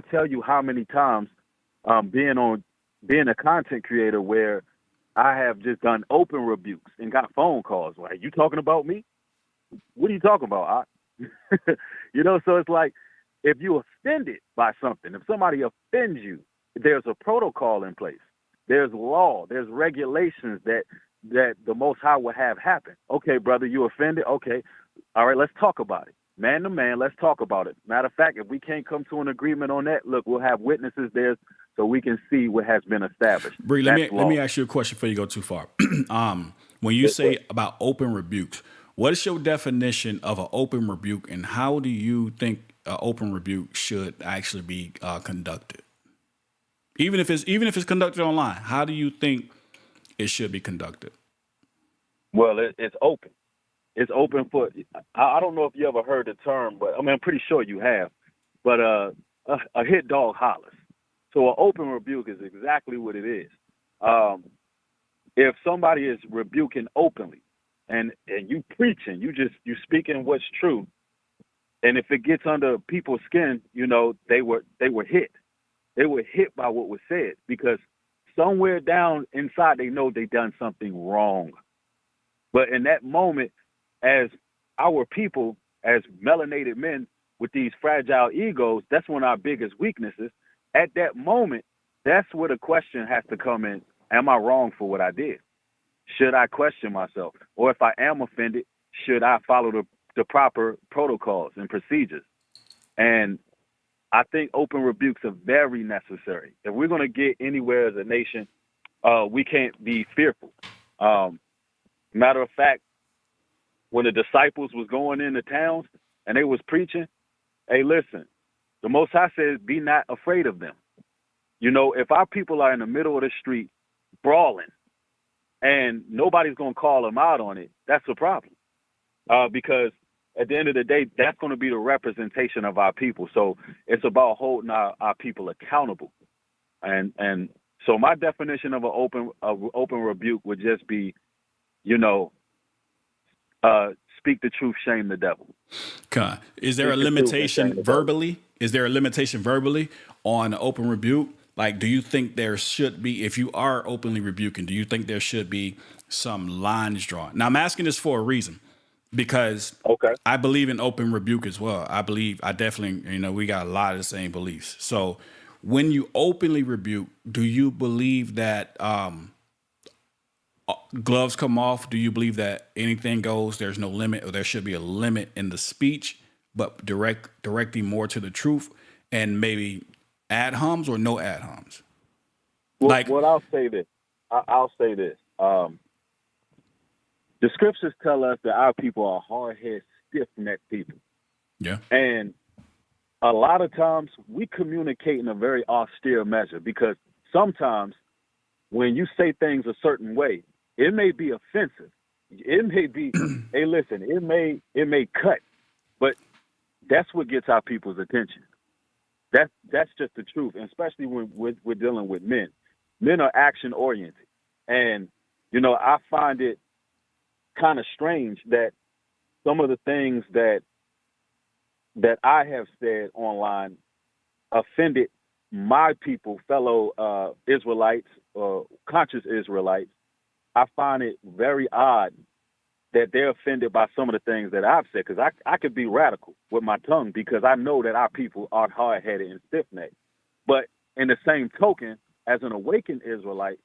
tell you how many times being a content creator where I have just done open rebukes and got phone calls like, "You talking about me? What are you talking about?" So it's like, if you offended by something, if somebody offends you, there's a protocol in place. There's law. There's regulations that the Most High will have happen. Okay, brother, you offended? Okay. All right, let's talk about it. Man to man, let's talk about it. Matter of fact, if we can't come to an agreement on that, look, we'll have witnesses there so we can see what has been established. Bree, let me ask you a question before you go too far. When you say about open rebukes, what is your definition of an open rebuke, and how do you think an open rebuke should actually be conducted? Even if it's conducted online, how do you think it should be conducted? Well, it's open. It's open for, I don't know if you ever heard the term, but I'm pretty sure you have, but a hit dog hollers. So an open rebuke is exactly what it is. If somebody is rebuking openly and you preaching, you speaking what's true, and if it gets under people's skin, they were hit. They were hit by what was said because somewhere down inside they know they done something wrong. But in that moment, as our people, as melanated men with these fragile egos, that's one of our biggest weaknesses. At that moment, that's where the question has to come in. Am I wrong for what I did? Should I question myself? Or if I am offended, should I follow the proper protocols and procedures? And I think open rebukes are very necessary. If we're going to get anywhere as a nation, we can't be fearful. Matter of fact, when the disciples was going into towns and they was preaching, hey, listen, the Most High says, be not afraid of them. If our people are in the middle of the street brawling and nobody's going to call them out on it, that's a problem. Because at the end of the day, that's going to be the representation of our people. So it's about holding our people accountable. And so my definition of an open rebuke would just be you know, speak the truth, shame the devil. Okay. Is there a Speak the truth and shame limitation the devil. verbally? Is there a limitation verbally on open rebuke? Like, do you think there should be, if you are openly rebuking, do you think there should be some lines drawn? Now, I'm asking this for a reason because Okay. I believe in open rebuke as well. I definitely, we got a lot of the same beliefs. So when you openly rebuke, do you believe that gloves come off? Do you believe that anything goes? There's no limit, or there should be a limit in the speech, but directing more to the truth, and maybe ad homs or no ad homs? Well, I'll say this. I'll say this. The scriptures tell us that our people are hard-headed, stiff-necked people. Yeah. And a lot of times we communicate in a very austere measure because sometimes when you say things a certain way, it may be offensive. It may be, hey, listen, it may cut, but that's what gets our people's attention. That's just the truth, and especially when we're dealing with men. Men are action-oriented. And, I find it kind of strange that some of the things that I have said online offended my people, fellow Israelites, conscious Israelites. I find it very odd that they're offended by some of the things that I've said, because I could be radical with my tongue because I know that our people are hard-headed and stiff-necked. But in the same token, as an awakened Israelite,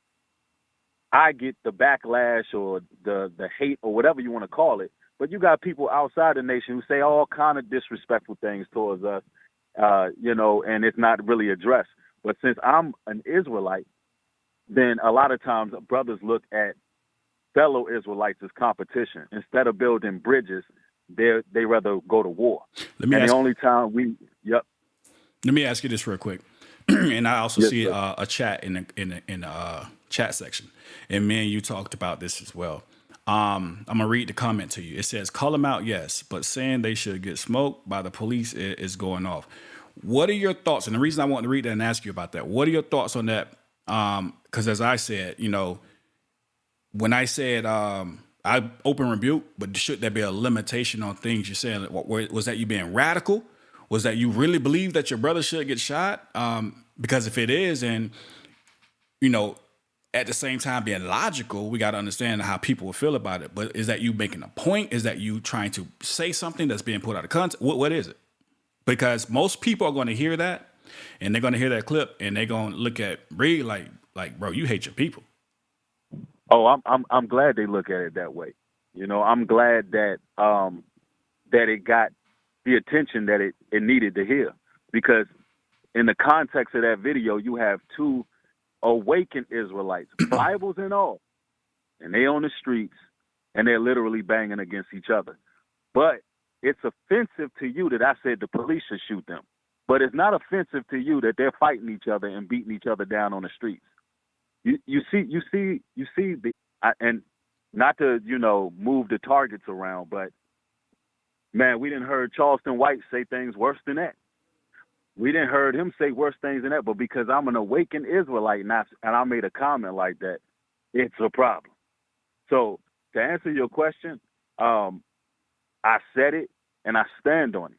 I get the backlash or the hate or whatever you want to call it. But you got people outside the nation who say all kind of disrespectful things towards us, and it's not really addressed. But since I'm an Israelite, then a lot of times brothers look at fellow Israelites as competition. Instead of building bridges, they rather go to war. Let me ask you this real quick. And I also see sir. a chat in the chat section, and me and you talked about this as well. I'm gonna read the comment to you. It says, "Call them out, yes, but saying they should get smoked by the police is going off." What are your thoughts? And the reason I want to read that and ask you about that, what are your thoughts on that? Because as I said, when I said I open rebuke, but should there be a limitation on things you're saying? Was that you being radical? Was that you really believe that your brother should get shot? Because if it is, and at the same time being logical, we got to understand how people will feel about it. But is that you making a point? Is that you trying to say something that's being put out of context? What is it? Because most people are going to hear that, and they're going to hear that clip, and they're going to look at Bree like, bro, you hate your people. Oh, I'm glad they look at it that way. I'm glad that that it got the attention that it needed to hear, because in the context of that video, you have two awakened Israelites, Bibles and all, and they on the streets, and they're literally banging against each other. But it's offensive to you that I said the police should shoot them. But it's not offensive to you that they're fighting each other and beating each other down on the streets. You see and not to move the targets around, but man, we didn't heard Charleston White say things worse than that. We didn't heard him say worse things than that. But because I'm an awakened Israelite and I made a comment like that, it's a problem. So to answer your question, I said it and I stand on it.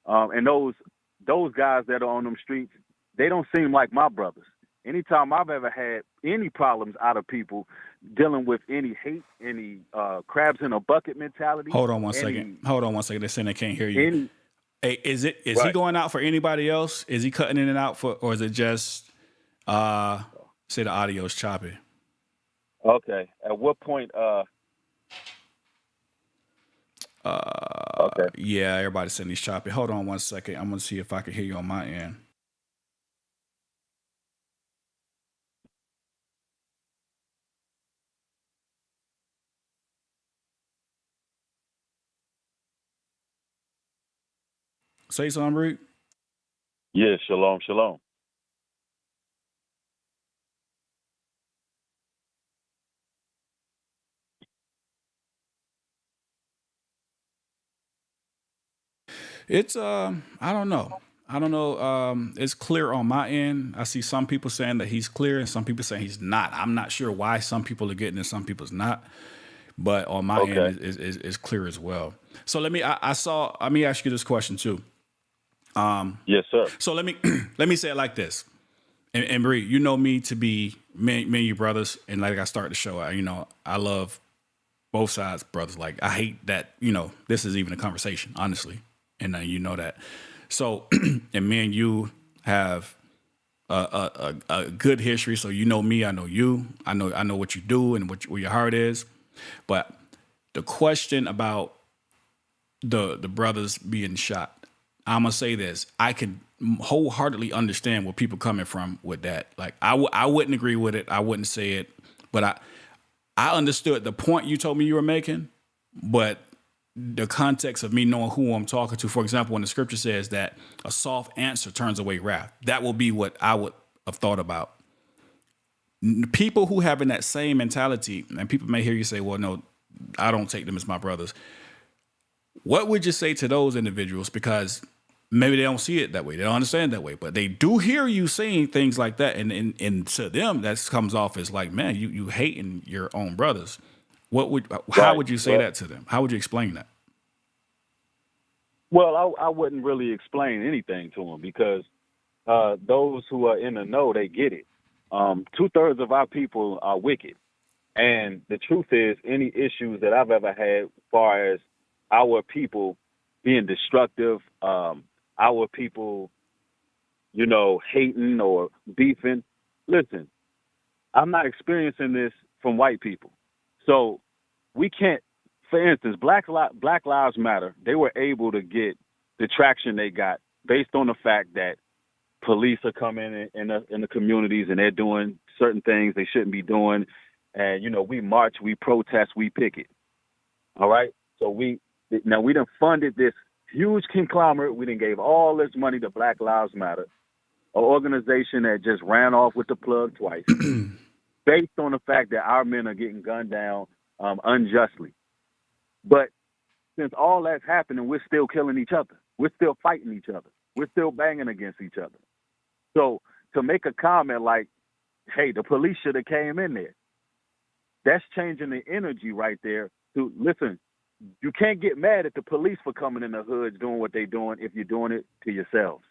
And those guys that are on them streets, they don't seem like my brothers. Anytime I've ever had any problems out of people dealing with any hate, any crabs in a bucket mentality. Hold on one second. They're saying they can't hear you. Hey, is right. he going out for anybody else? Is he cutting in and out or is it just say the audio is choppy? Okay. At what point? Okay. Yeah, everybody's saying he's choppy. Hold on one second. I'm gonna see if I can hear you on my end. Say something, Rick. Yeah, shalom, shalom. It's I don't know. It's clear on my end. I see some people saying that he's clear and some people saying he's not. I'm not sure why some people are getting it, some people's not. but on my Okay. end is clear as well. So let me ask you this question too. Yes, sir. So let me let me say it like this. And Bree, you know me to be me and you brothers, and like I started the show, I love both sides, brothers. Like I hate that, this is even a conversation, honestly, and you know that. So, and me and you have a good history. So you know me, I know you, I know what you do and where your heart is. But the question about the brothers being shot, I'm gonna say this: I can wholeheartedly understand where people coming from with that. Like I wouldn't agree with it. I wouldn't say it, but I understood the point you told me you were making, but the context of me knowing who I'm talking to. For example, when the scripture says that a soft answer turns away wrath, that will be what I would have thought about. People who having that same mentality, and people may hear you say, well, no, I don't take them as my brothers. What would you say to those individuals? Because maybe they don't see it that way. They don't understand it that way, but they do hear you saying things like that. And to them, that comes off as like, man, you hating your own brothers. How would you say that to them? How would you explain that? Well, I wouldn't really explain anything to them because those who are in the know, they get it. 2/3 of our people are wicked. And the truth is, any issues that I've ever had as far as our people being destructive, our people, hating or beefing, listen, I'm not experiencing this from white people. So we can't, for instance, Black Lives Matter, they were able to get the traction they got based on the fact that police are coming in the communities and they're doing certain things they shouldn't be doing. And, we march, we protest, we picket. All right. So we done funded this huge conglomerate. We done gave all this money to Black Lives Matter, an organization that just ran off with the plug twice, based on the fact that our men are getting gunned down unjustly. But since all that's happening, we're still killing each other. We're still fighting each other. We're still banging against each other. So to make a comment like, hey, the police should have came in there, that's changing the energy right there to, listen, you can't get mad at the police for coming in the hoods doing what they're doing if you're doing it to yourselves.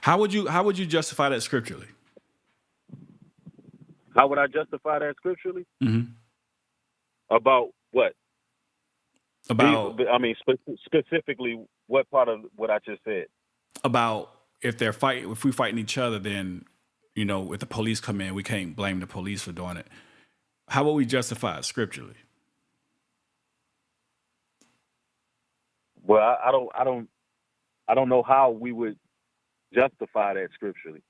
How would you justify that scripturally? How would I justify that scripturally? Mm-hmm. About what? Specifically, what part of what I just said? About if we're fighting each other, then, if the police come in, we can't blame the police for doing it. How will we justify it scripturally? Well, I don't know how we would justify that scripturally.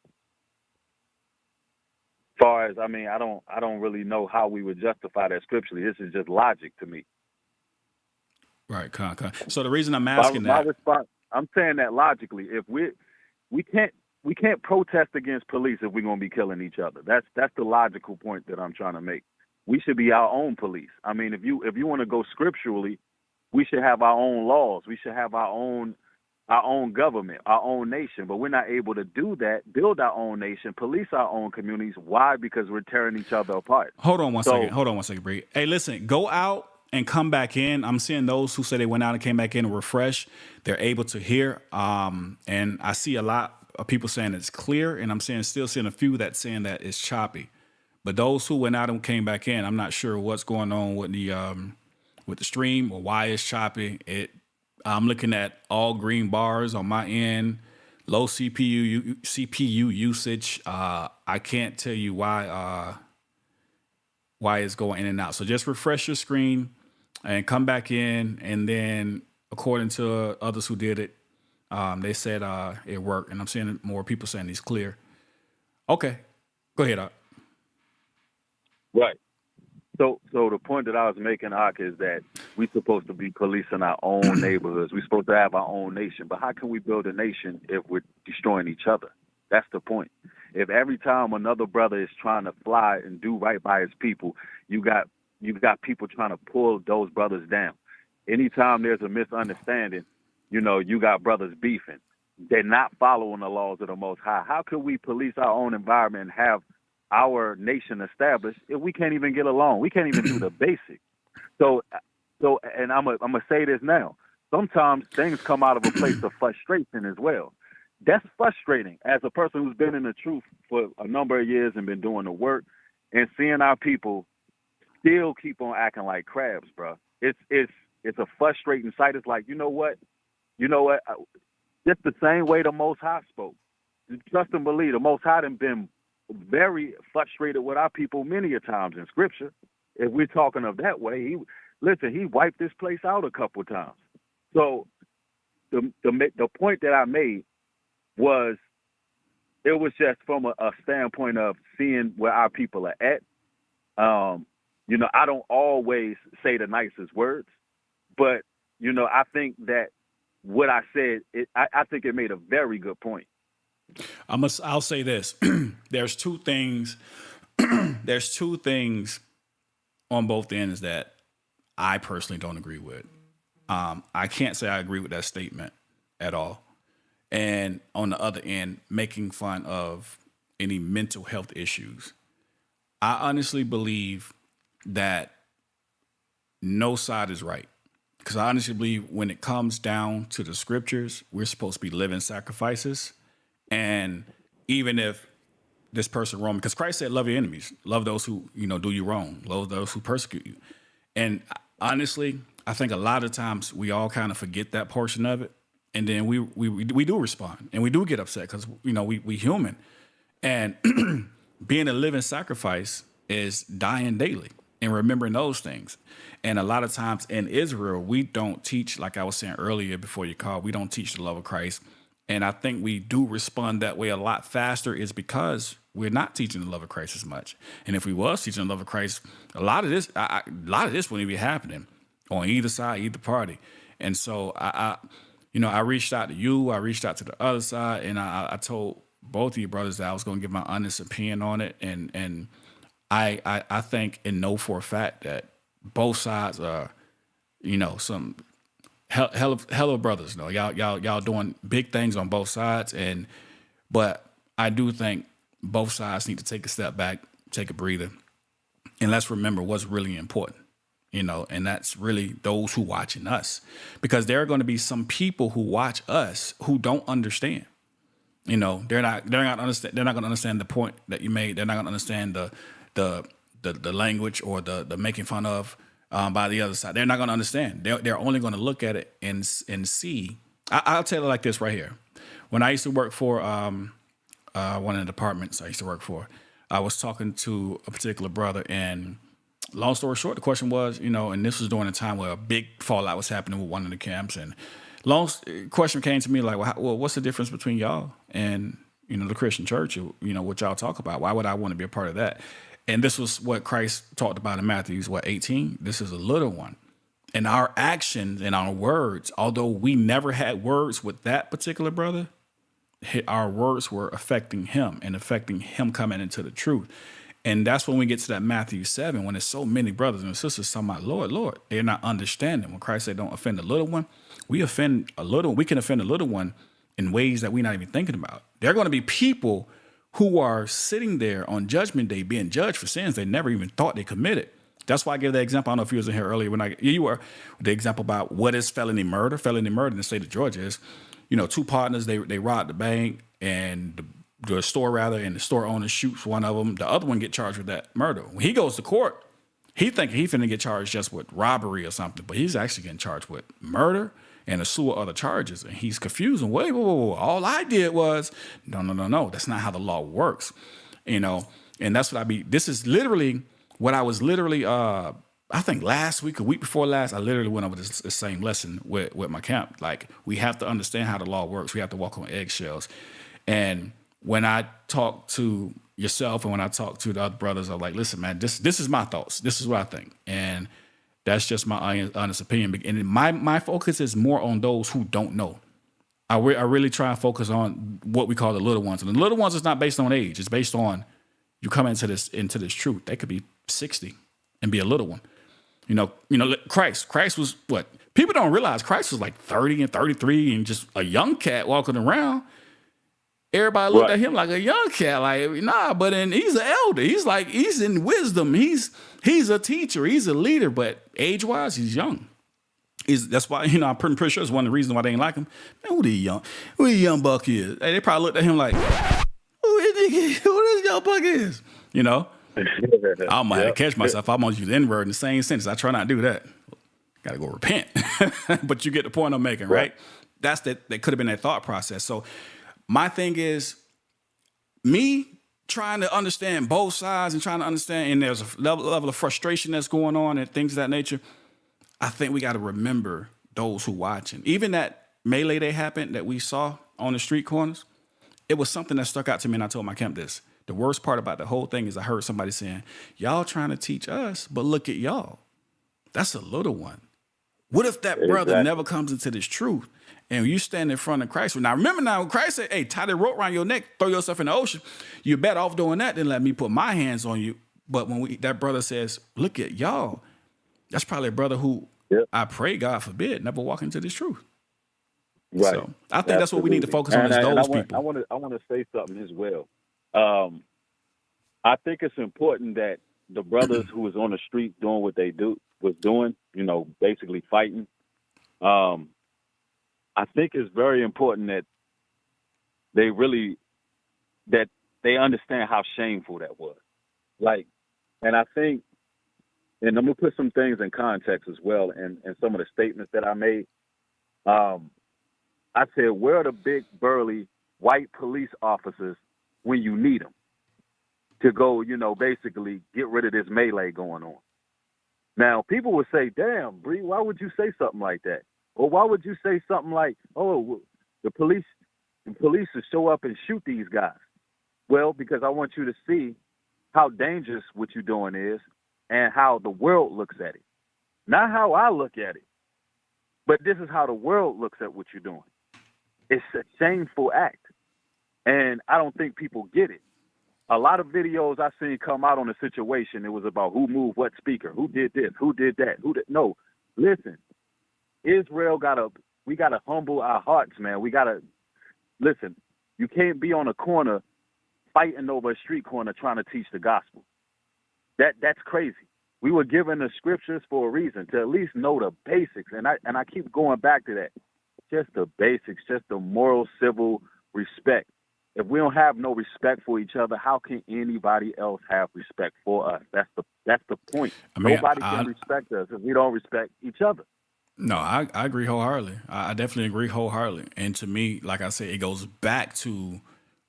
As far as, I don't really know how we would justify that scripturally. This is just logic to me. Right, So the reason I'm asking my response, I'm saying that logically. If we can't protest against police if we're gonna be killing each other. That's the logical point that I'm trying to make. We should be our own police. If you want to go scripturally, we should have our own laws. We should have our own government, our own nation. But we're not able to do that, build our own nation, police our own communities. Why? Because we're tearing each other apart. Hold on one second, Bree. Hey, listen, go out and come back in. I'm seeing those who say they went out and came back in and refreshed. They're able to hear. And I see a lot of people saying it's clear, and I'm still seeing a few that saying that it's choppy. But those who went out and came back in, I'm not sure what's going on with the stream or why it's choppy. I'm looking at all green bars on my end, low CPU usage. I can't tell you why it's going in and out. So just refresh your screen and come back in. And then according to others who did it, they said it worked. And I'm seeing more people saying it's clear. Okay, go ahead, Ak. Right. So the point that I was making, Ak, is that we're supposed to be policing our own neighborhoods. We're supposed to have our own nation. But how can we build a nation if we're destroying each other? That's the point. If every time another brother is trying to fly and do right by his people, you've got people trying to pull those brothers down. Anytime there's a misunderstanding, you got brothers beefing. They're not following the laws of the Most High. How can we police our own environment and have our nation established if we can't even get along? We can't even do the basics. So, and I'm gonna say this now. Sometimes things come out of a place of frustration as well. That's frustrating as a person who's been in the truth for a number of years and been doing the work, and seeing our people still keep on acting like crabs, bro. It's a frustrating sight. It's like, you know what? Just the same way the Most High spoke. Trust and believe. The Most High done been very frustrated with our people many a times in Scripture. If we're talking of that way, he wiped this place out a couple times. So the point that I made was, it was just from a standpoint of seeing where our people are at. I don't always say the nicest words, but I think that what I said, I think it made a very good point. I'll say this. There's two things. There's two things on both ends that I personally don't agree with. I can't say I agree with that statement at all. And on the other end, making fun of any mental health issues. I honestly believe that no side is right. Because I honestly believe when it comes down to the scriptures, we're supposed to be living sacrifices. And even if this person wrong, because Christ said, love your enemies, love those who, do you wrong, love those who persecute you. And honestly, I think a lot of times we all kind of forget that portion of it. And then we do respond and we do get upset because, we human. And being a living sacrifice is dying daily and remembering those things. And a lot of times in Israel, we don't teach, like I was saying earlier before you called, we don't teach the love of Christ. And I think we do respond that way a lot faster is because we're not teaching the love of Christ as much. And if we was teaching the love of Christ, a lot of this wouldn't be happening on either side, either party. And so I reached out to you, I reached out to the other side, and I told both of you brothers that I was going to give my honest opinion on it. And I think and know for a fact that both sides are, some hell of brothers. Y'all doing big things on both sides. But I do think both sides need to take a step back, take a breather, and let's remember what's really important. And that's really those who watching us, because there are going to be some people who watch us who don't understand. They're not going to understand the point that you made. They're not going to understand the language or the making fun of by the other side. They're not going to understand. They're only going to look at it and see. I'll tell you like this right here. When I used to work for one of the departments I used to work for, I was talking to a particular brother, and long story short, the question was, and this was during a time where a big fallout was happening with one of the camps. And question came to me like, well, what's the difference between y'all and, the Christian church, what y'all talk about? Why would I want to be a part of that? And this was what Christ talked about in Matthew, 18? This is a little one. And our actions and our words, although we never had words with that particular brother, our words were affecting him and affecting him coming into the truth. And that's when we get to that Matthew 7, when there's so many brothers and sisters talking about, Lord, they're not understanding. When Christ said, don't offend the little one, we can offend a little one in ways that we're not even thinking about. There are going to be people who are sitting there on Judgment Day being judged for sins they never even thought they committed. That's why I gave the example. I don't know if you was in here earlier you were, the example about what is felony murder. Felony murder in the state of Georgia is, two partners, they robbed the bank and the store and the store owner shoots one of them. The other one get charged with that murder. When he goes to court, he thinking he finna get charged just with robbery or something, but he's actually getting charged with murder and a slew of other charges. And he's confused. And wait, all I did was, no. That's not how the law works. And that's what this is literally what I was I think last week, a week before last, I literally went over this same lesson with my camp. Like, we have to understand how the law works. We have to walk on eggshells. And when I talk to yourself and when I talk to the other brothers, I'm like, listen, man, this is my thoughts. This is what I think. And that's just my honest opinion. And my focus is more on those who don't know. I really try and focus on what we call the little ones. And the little ones is not based on age. It's based on you come into this truth. They could be 60 and be a little one. Christ was what? People don't realize Christ was like 30 and 33 and just a young cat walking around. Everybody looked at him like a young cat, like, nah, but then he's an elder. He's in wisdom. He's a teacher. He's a leader, but age-wise, he's young. That's why, I'm pretty sure it's one of the reasons why they ain't like him. Man, who the young buck is? Hey, they probably looked at him like, who this young buck is? I'm going to catch myself. I'm going to use the N-word in the same sentence. I try not to do that. Got to go repent. But you get the point I'm making, right? That could have been their thought process. So my thing is, me trying to understand both sides and trying to understand, and there's a level of frustration that's going on and things of that nature. I think we got to remember those who watching. Even that melee that happened that we saw on the street corners, it was something that stuck out to me, and I told my camp this. The worst part about the whole thing is I heard somebody saying, y'all trying to teach us, but look at y'all. That's a little one. What if that brother never comes into this truth and you stand in front of Christ? Now, remember when Christ said, hey, tie the rope around your neck, throw yourself in the ocean. You're better off doing that than let me put my hands on you. But when that brother says, look at y'all, that's probably a brother who I pray, God forbid, never walk into this truth. Right. So I think that's what we need to focus on is those people. I want to say something as well. I think it's important that the brothers who was on the street doing what they was doing, basically fighting. I think it's very important that they understand how shameful that was. And I think, and I'm gonna put some things in context as well, and some of the statements that I made. I said, where are the big burly white police officers when you need them to go, basically get rid of this melee going on? Now, people would say, damn, Bree, why would you say something like that? Or why would you say something like, oh, the police will show up and shoot these guys? Well, because I want you to see how dangerous what you're doing is and how the world looks at it. Not how I look at it, but this is how the world looks at what you're doing. It's a shameful act. And I don't think people get it. A lot of videos I've seen come out on the situation, it was about who moved what speaker, who did this, who did that, No, listen, Israel we gotta humble our hearts, man. We gotta, listen, you can't be on a corner fighting over a street corner trying to teach the gospel. That's crazy. We were given the scriptures for a reason, to at least know the basics. And I keep going back to that. Just the basics, just the moral, civil respect. If we don't have no respect for each other, how can anybody else have respect for us? That's the point. Nobody can respect us if we don't respect each other. No, I agree wholeheartedly. I definitely agree wholeheartedly. And to me, like I said, it goes back to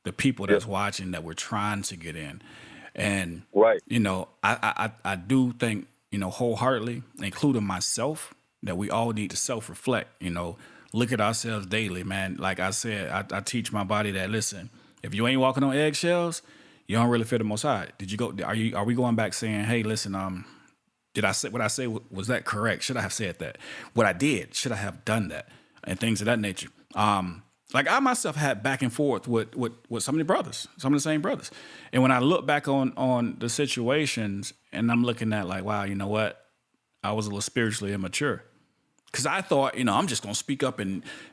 the people that's watching that we're trying to get in. And, I do think, wholeheartedly, including myself, that we all need to self-reflect, look at ourselves daily, man. Like I said, I teach my body that, listen, if you ain't walking on eggshells, you don't really fear the Most High. Are we going back saying, hey, listen, did I say what I say? Was that correct? Should I have said that? What I did, should I have done that? And things of that nature. Like I myself had back and forth with some of the brothers, some of the same brothers. And when I look back on the situations and I'm looking at like, wow, you know what? I was a little spiritually immature. Because I thought, I'm just going to speak up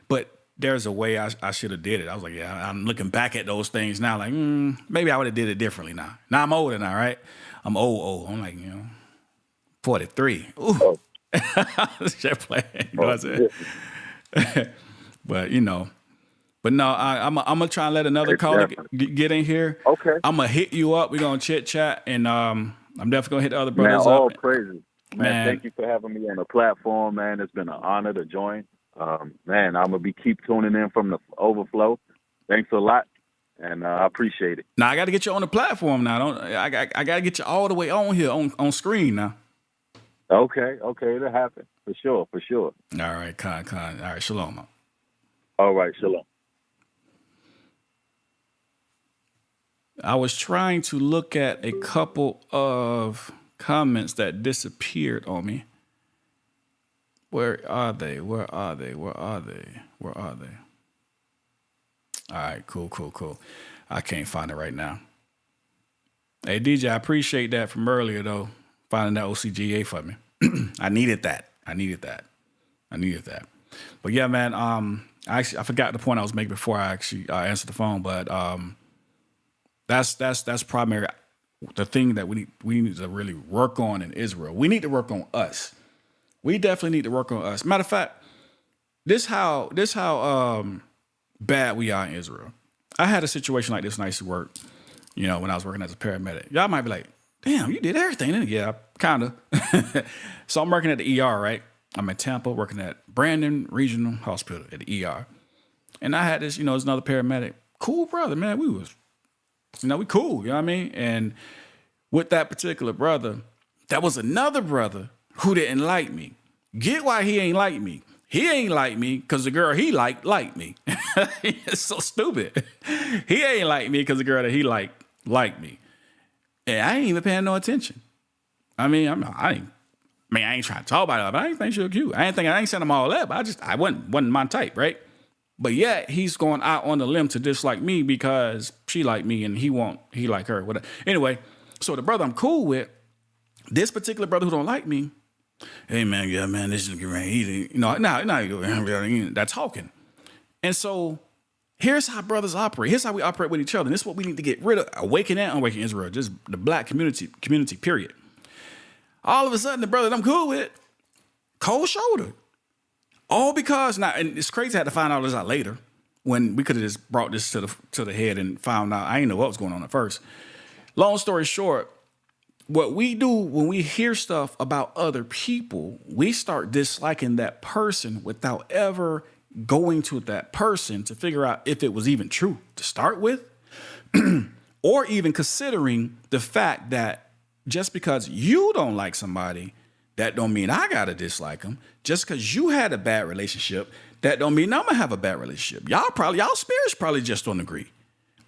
but there's a way I should have did it. I was like, yeah, I'm looking back at those things now like, maybe I would have did it differently now. Now I'm older now, right? I'm old. I'm like, 43. Ooh. Just playing. You know what I'm saying? But no, I'm gonna try and let another caller get in here. Okay. I'm gonna hit you up. We're gonna chit chat, and I'm definitely gonna hit the other brothers man, up. All praises, man. Thank you for having me on the platform, man. It's been an honor to join. Man, I'm gonna keep tuning in from the overflow. Thanks a lot, and I appreciate it. Now I got to get you on the platform. Now I got to get you all the way on here on screen now. Okay, it'll happen for sure. All right, Khan. All right, shalom. All right, shalom. I was trying to look at a couple of comments that disappeared on me. Where are they? All right, cool. I can't find it right now. Hey, DJ, I appreciate that from earlier, though, finding that OCGA for me. I needed that. But yeah, man, I forgot the point I was making before I actually answered the phone, but that's primary. The thing that we need to really work on in Israel. We need to work on us. We definitely need to work on us. Matter of fact, this how bad we are in Israel. I had a situation like this when I used to work, when I was working as a paramedic. Y'all might be like, damn, you did everything, didn't you? Yeah, kind of. So I'm working at the ER, right? I'm in Tampa working at Brandon Regional Hospital at the ER. And I had this, there's another paramedic. Cool brother, man. We was, we cool, you know what I mean? And with that particular brother, that was another brother who didn't like me. Get why he ain't like me. He ain't like me because the girl he liked me. It's so stupid. He ain't like me because the girl that he liked me. And I ain't even paying no attention. I ain't trying to talk about it, but I ain't think she was cute. I ain't sent them all that, but I wasn't my type, right? But yet he's going out on the limb to dislike me because she like me and he like her, whatever. Anyway, so the brother I'm cool with, this particular brother who don't like me, hey man, yeah man, this is easy. That talking. And so here's how brothers operate. Here's how we operate with each other. And this is what we need to get rid of. Awaken and unwaken Israel, just the black community, period. All of a sudden, the brother that I'm cool with, cold shoulder. All because now, and it's crazy I had to find all this out later when we could have just brought this to the head and found out. I didn't know what was going on at first. Long story short, what we do when we hear stuff about other people, we start disliking that person without ever going to that person to figure out if it was even true to start with, or even considering the fact that just because you don't like somebody, that don't mean I gotta dislike them. Just because you had a bad relationship, that don't mean I'm gonna have a bad relationship. Y'all spirits probably just don't agree.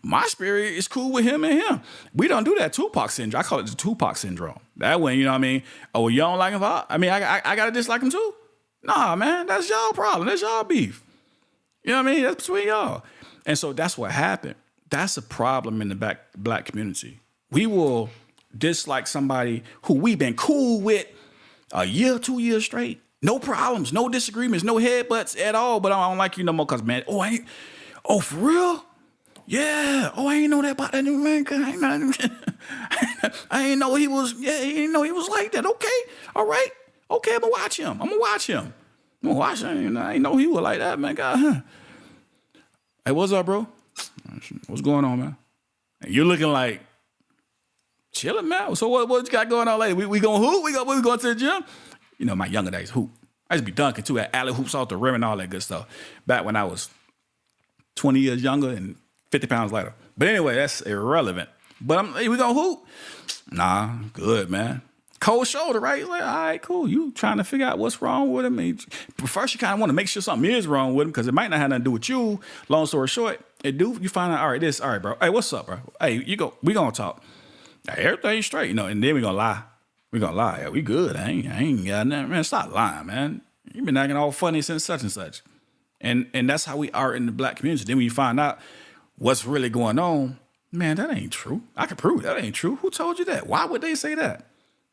My spirit is cool with him and him. We don't do that Tupac syndrome. I call it the Tupac syndrome. That way, you know what I mean? Oh, you don't like him? I gotta dislike him too? Nah, man, that's y'all problem. That's y'all beef. You know what I mean? That's between y'all. And so that's what happened. That's a problem in the black community. We will dislike somebody who we've been cool with a year, 2 years straight. No problems, no disagreements, no headbutts at all. But I don't like you no more because, man, for real? Yeah. Oh, I ain't know that about that new man. I ain't know he was, he didn't know he was like that. Okay. All right. Okay, I'm going to watch him. I'm going to watch him. I ain't know he was like that, man. God, huh? Hey, what's up, bro? What's going on, man? And you're looking like, chilling, man. So what you got going on later? We going hoop? We going to the gym? My younger days, hoop. I used to be dunking, too, at alley hoops off the rim and all that good stuff. Back when I was 20 years younger and 50 pounds lighter. But anyway, that's irrelevant. But we going hoop? Nah, good, man. Cold shoulder, right? He's like, all right, cool. You trying to figure out what's wrong with him. But first, you kind of want to make sure something is wrong with him because it might not have nothing to do with you. Long story short, you find out, all right, bro. Hey, what's up, bro? Hey, we going to talk. Everything's straight, and then we going to lie. We going to lie. Yeah, we good. I ain't got nothing. Man, stop lying, man. You been acting all funny since such and such. And that's how we are in the black community. Then when you find out what's really going on, man, that ain't true. I can prove that ain't true. Who told you that? Why would they say that?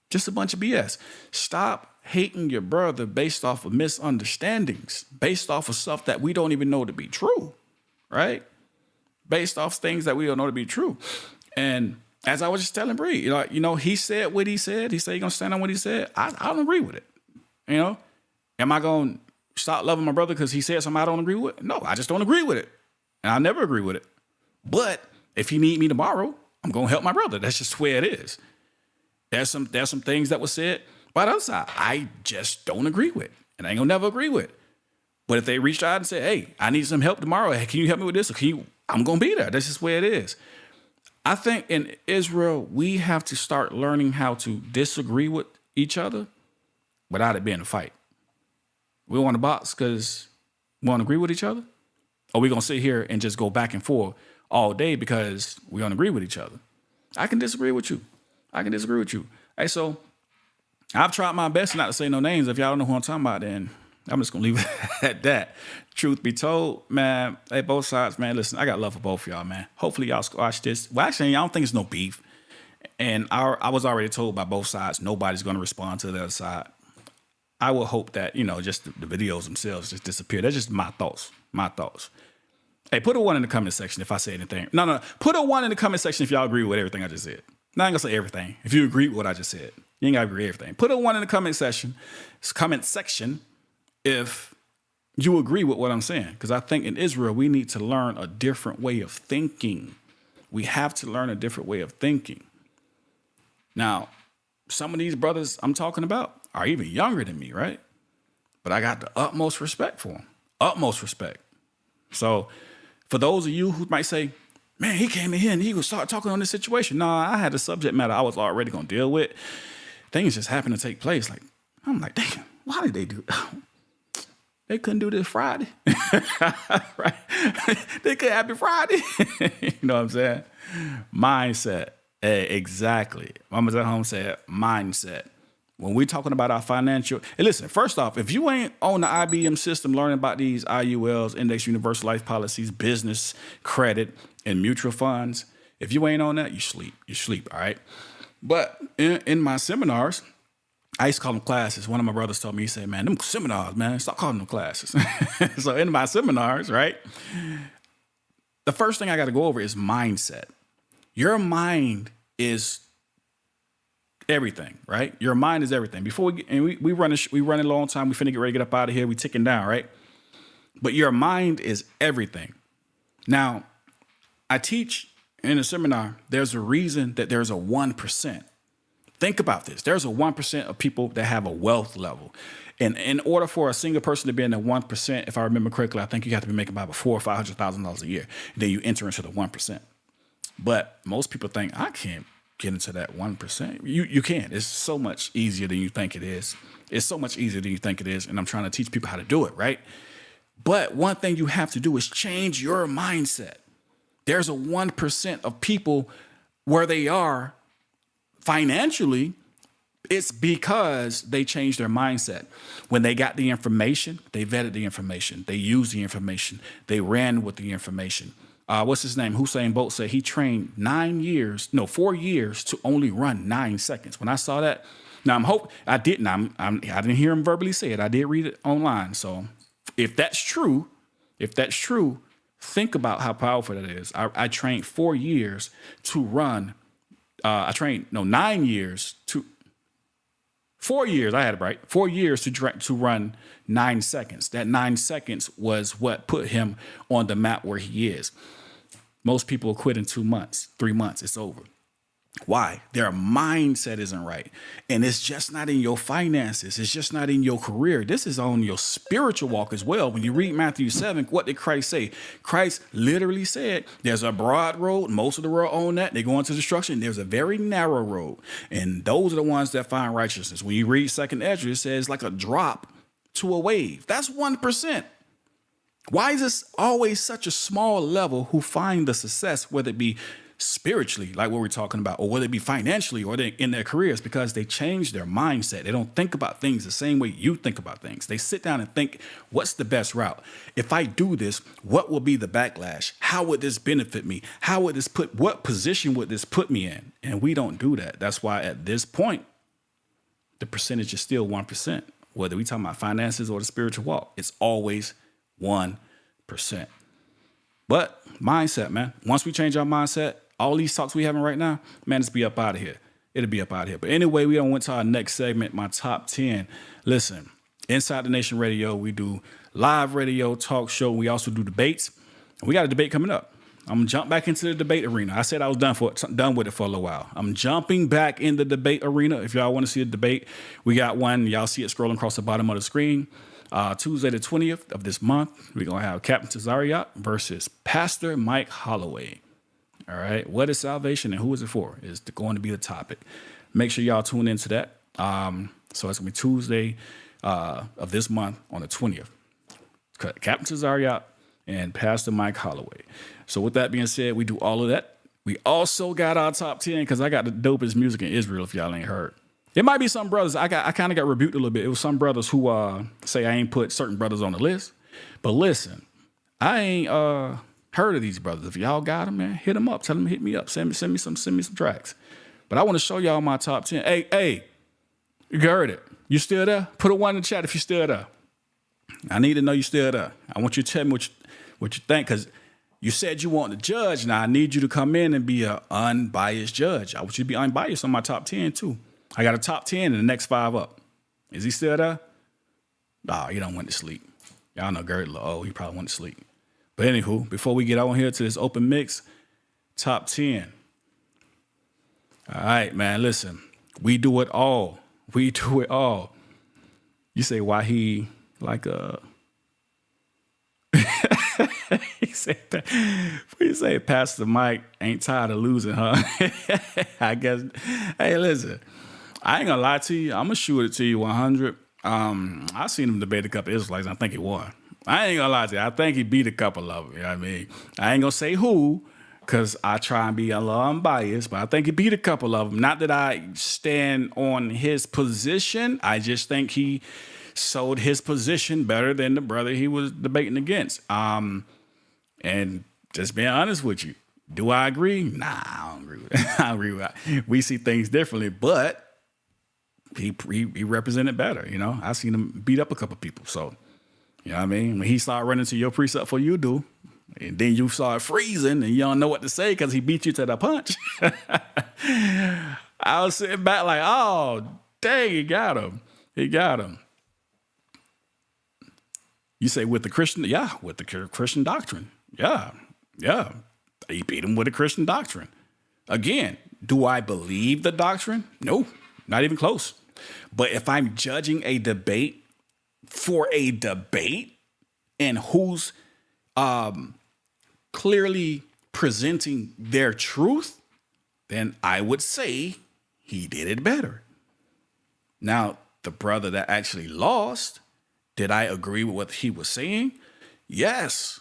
Just a bunch of BS. Stop hating your brother based off of misunderstandings, based off of stuff that we don't even know to be true, right? Based off things that we don't know to be true. And as I was just telling Bree, he said what he said. He said he's going to stand on what he said. I don't agree with it. Am I going to stop loving my brother because he said something I don't agree with? No, I just don't agree with it. And I never agree with it. But if he need me tomorrow, I'm going to help my brother. That's just the way it is. There's some things that were said by the other side I just don't agree with. And I ain't going to never agree with. But if they reached out and said, hey, I need some help tomorrow. Hey, can you help me with this? I'm going to be there. That's just the way it is. I think in Israel, we have to start learning how to disagree with each other without it being a fight. We want to box because we want to agree with each other? Or we going to sit here and just go back and forth all day because we don't agree with each other? I can disagree with you. Hey, so I've tried my best not to say no names. If y'all don't know who I'm talking about, then I'm just going to leave it at that. Truth be told, man, hey, both sides, man, listen, I got love for both of y'all, man. Hopefully y'all squash this. Well, actually, I don't think it's no beef. And I was already told by both sides, nobody's going to respond to the other side. I would hope that, just the videos themselves just disappear. That's just my thoughts. Hey, put a 1 in the comment section if I say anything. No. Put a 1 in the comment section if y'all agree with everything I just said. Now, I ain't gonna say everything. If you agree with what I just said, you ain't gotta agree with everything. Put a 1 in the comment section if you agree with what I'm saying. Because I think in Israel, we need to learn a different way of thinking. We have to learn a different way of thinking. Now, some of these brothers I'm talking about are even younger than me, right? But I got the utmost respect for them. Utmost respect. So for those of you who might say, man, he came in here and he would start talking on this situation. No, I had a subject matter I was already going to deal with. Things just happened to take place. I'm like, damn, why did they do it? They couldn't do this Friday. Right? They could happen Friday. You know what I'm saying? Mindset. Exactly. Mama's at home said mindset. When we're talking about our financial, and listen, first off, if you ain't on the IBM system learning about these IULs, Index Universal Life Policies, business, credit, and mutual funds, if you ain't on that, you sleep. You sleep, all right? But in my seminars, I used to call them classes. One of my brothers told me, he said, man, them seminars, man, stop calling them classes. So in my seminars, right, the first thing I got to go over is mindset. Your mind is everything, right? Your mind is everything. Before we run a long time. We finna get ready to get up out of here. We ticking down, right? But your mind is everything. Now, I teach in a seminar, there's a reason that there's a 1%. Think about this. There's a 1% of people that have a wealth level. And in order for a single person to be in the 1%, if I remember correctly, I think you have to be making about $400,000 or $500,000 a year. And then you enter into the 1%. But most people think, I can't get into that 1%. You can. It's so much easier than you think it is. It's so much easier than you think it is. And I'm trying to teach people how to do it, right? But one thing you have to do is change your mindset. There's a 1% of people where they are financially. It's because they changed their mindset. When they got the information, they vetted the information. They used the information. They ran with the information. What's his name? Usain Bolt said he trained 4 years to only run 9 seconds. When I saw that, now I didn't hear him verbally say it. I did read it online. So if that's true, think about how powerful that is. I trained 4 years to run. 9 years to 4 years. I had it right. 4 years to run 9 seconds. That 9 seconds was what put him on the map where he is. Most people quit in 2 months, 3 months. It's over. Why? Their mindset isn't right. And it's just not in your finances. It's just not in your career. This is on your spiritual walk as well. When you read Matthew 7, what did Christ say? Christ literally said, there's a broad road. Most of the world own that. They go into destruction. There's a very narrow road. And those are the ones that find righteousness. When you read 2nd Ezra, it says like a drop to a wave. That's 1%. Why is this always such a small level who find the success, whether it be spiritually, like what we're talking about, or whether it be financially or in their careers? Because they change their mindset. They don't think about things the same way you think about things. They sit down and think, what's the best route? If I do this, what will be the backlash? How would this benefit me? What position would this put me in? And we don't do that. That's why at this point, the percentage is still 1%. Whether we talking about finances or the spiritual walk, it's always 1%. But mindset, man. Once we change our mindset, all these talks we having right now, man, it's be up out of here. It'll be up out of here. But anyway, we don't went to our next segment, my top 10. Listen, Inside the Nation Radio, we do live radio, talk show. We also do debates. We got a debate coming up. I'm gonna jump back into the debate arena. I said I was done with it for a little while. I'm jumping back in the debate arena. If y'all want to see a debate, we got one. Y'all see it scrolling across the bottom of the screen. Tuesday the 20th of this month, we're going to have Captain Tazariot versus Pastor Mike Holloway. All right. What is salvation and who is it for is going to be the topic. Make sure y'all tune into that. So it's going to be Tuesday of this month on the 20th. Captain Tazariot and Pastor Mike Holloway. So with that being said, we do all of that. We also got our top 10 because I got the dopest music in Israel if y'all ain't heard. It might be some brothers. I kind of got rebuked a little bit. It was some brothers who say I ain't put certain brothers on the list. But listen, I ain't heard of these brothers. If y'all got them, man, hit them up. Tell them to hit me up. Send me some tracks. But I want to show y'all my top 10. Hey, you heard it. You still there? Put a 1 in the chat if you still there. I need to know you still there. I want you to tell me what you think, because you said you want to judge. Now I need you to come in and be an unbiased judge. I want you to be unbiased on my top 10 too. I got a top 10 and the next 5 up. Is he still there? Nah, he don't want to sleep. Y'all know Gert. Oh, he probably went to sleep. But anywho, before we get on here to this open mix, top 10. All right, man, listen. We do it all. We do it all. You say why he like he say Pastor Mike ain't tired of losing, huh? I guess. Hey, listen. I ain't gonna lie to you. I'm gonna shoot it to you 100. I seen him debate a couple of Israelites. I think he won. I ain't gonna lie to you. I think he beat a couple of them. You know what I mean? I ain't gonna say who, because I try and be a little unbiased, but I think he beat a couple of them. Not that I stand on his position. I just think he sold his position better than the brother he was debating against. And just being honest with you, do I agree? Nah, I don't agree with that. I don't agree with that. We see things differently, but he represented better. You know, I seen him beat up a couple people. So, you know what I mean? When he started running to your precept for you do, and then you start freezing and you don't know what to say because he beat you to the punch. I was sitting back like, oh, dang, he got him. He got him. You say with the Christian, yeah, with the Christian doctrine. Yeah. He beat him with a Christian doctrine. Again, do I believe the doctrine? No, not even close. But if I'm judging a debate for a debate and who's clearly presenting their truth, then I would say he did it better. Now, the brother that actually lost, did I agree with what he was saying? Yes,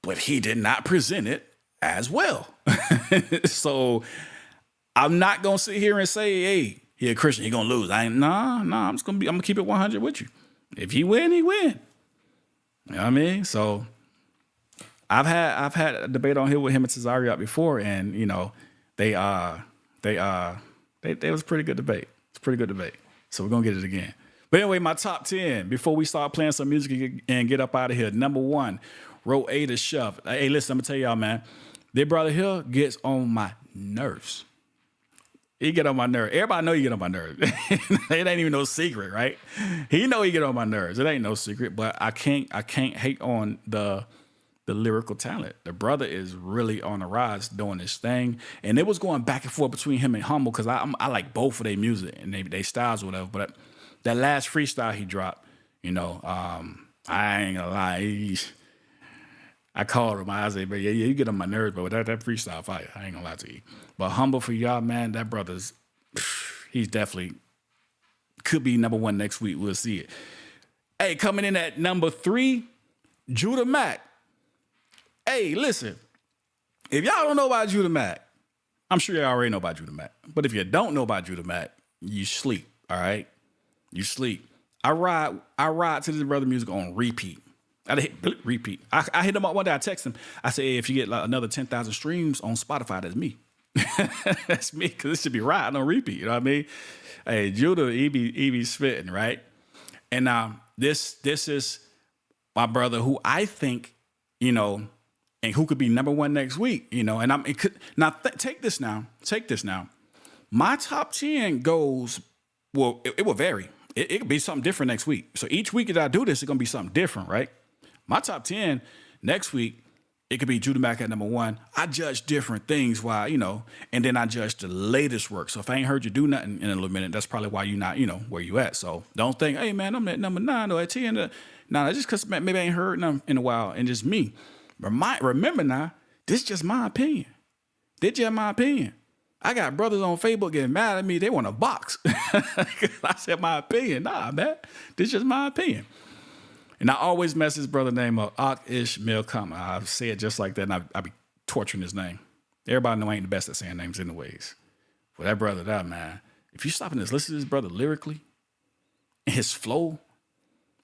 but he did not present it as well. So I'm not gonna sit here and say, "Hey, he a Christian, he gonna lose." I'm gonna keep it 100 with you. If he win, he win. You know what I mean? So I've had a debate on here with him and Cesariot before, and you know they was a pretty good debate. It's a pretty good debate. So we're gonna get it again. But anyway, my top 10 before we start playing some music and get up out of here. Number 1, row A to shove. Hey, listen, I'm gonna tell y'all, man. This brother here gets on my nerves. He get on my nerves. Everybody know he get on my nerves. It ain't even no secret, right? He know he get on my nerves. It ain't no secret. But I can't hate on the lyrical talent. The brother is really on the rise doing this thing. And it was going back and forth between him and Humble because I like both of their music and they styles or whatever. But that last freestyle he dropped, you know, I ain't gonna lie. I called him. I said, "But yeah, you get on my nerves, but that freestyle fire. I ain't gonna lie to you." But Humble for y'all, man, that brother's, he's definitely could be number 1 next week. We'll see it. Hey, coming in at number 3, Judah Mack. Hey, listen, if y'all don't know about Judah Mack, I'm sure y'all already know about Judah Mack. But if you don't know about Judah Mack, you sleep. All right, you sleep. I ride to this brother music on repeat. Repeat. I hit him up one day. I text him. I say, hey, if you get like another 10,000 streams on Spotify, that's me. That's me, because it should be riding on repeat. You know what I mean? Hey, Judah, he be spitting, right? And now this is my brother who I think, you know, and who could be number 1 next week, you know. And take this now. My top 10 goes, well, it will vary. It could be something different next week. So each week that I do this, it's gonna be something different, right? My top 10 next week, it could be Judah Mack at number 1. I judge different things while, you know, and then I judge the latest work. So if I ain't heard you do nothing in a little minute, that's probably why you're not, you know, where you at. So don't think, hey man, I'm at number 9 or at 10. No, that's just because maybe I ain't heard nothing in a while and just me. Remember now, this is just my opinion. This just my opinion. I got brothers on Facebook getting mad at me. They want a box. I said my opinion. Nah, man. This is just my opinion. And I always mess his brother name up, Ak-Ish Milkama. I say it just like that, and I be torturing his name. Everybody know I ain't the best at saying names anyways. For that brother, man, if you stop and just listen to this brother lyrically, and his flow,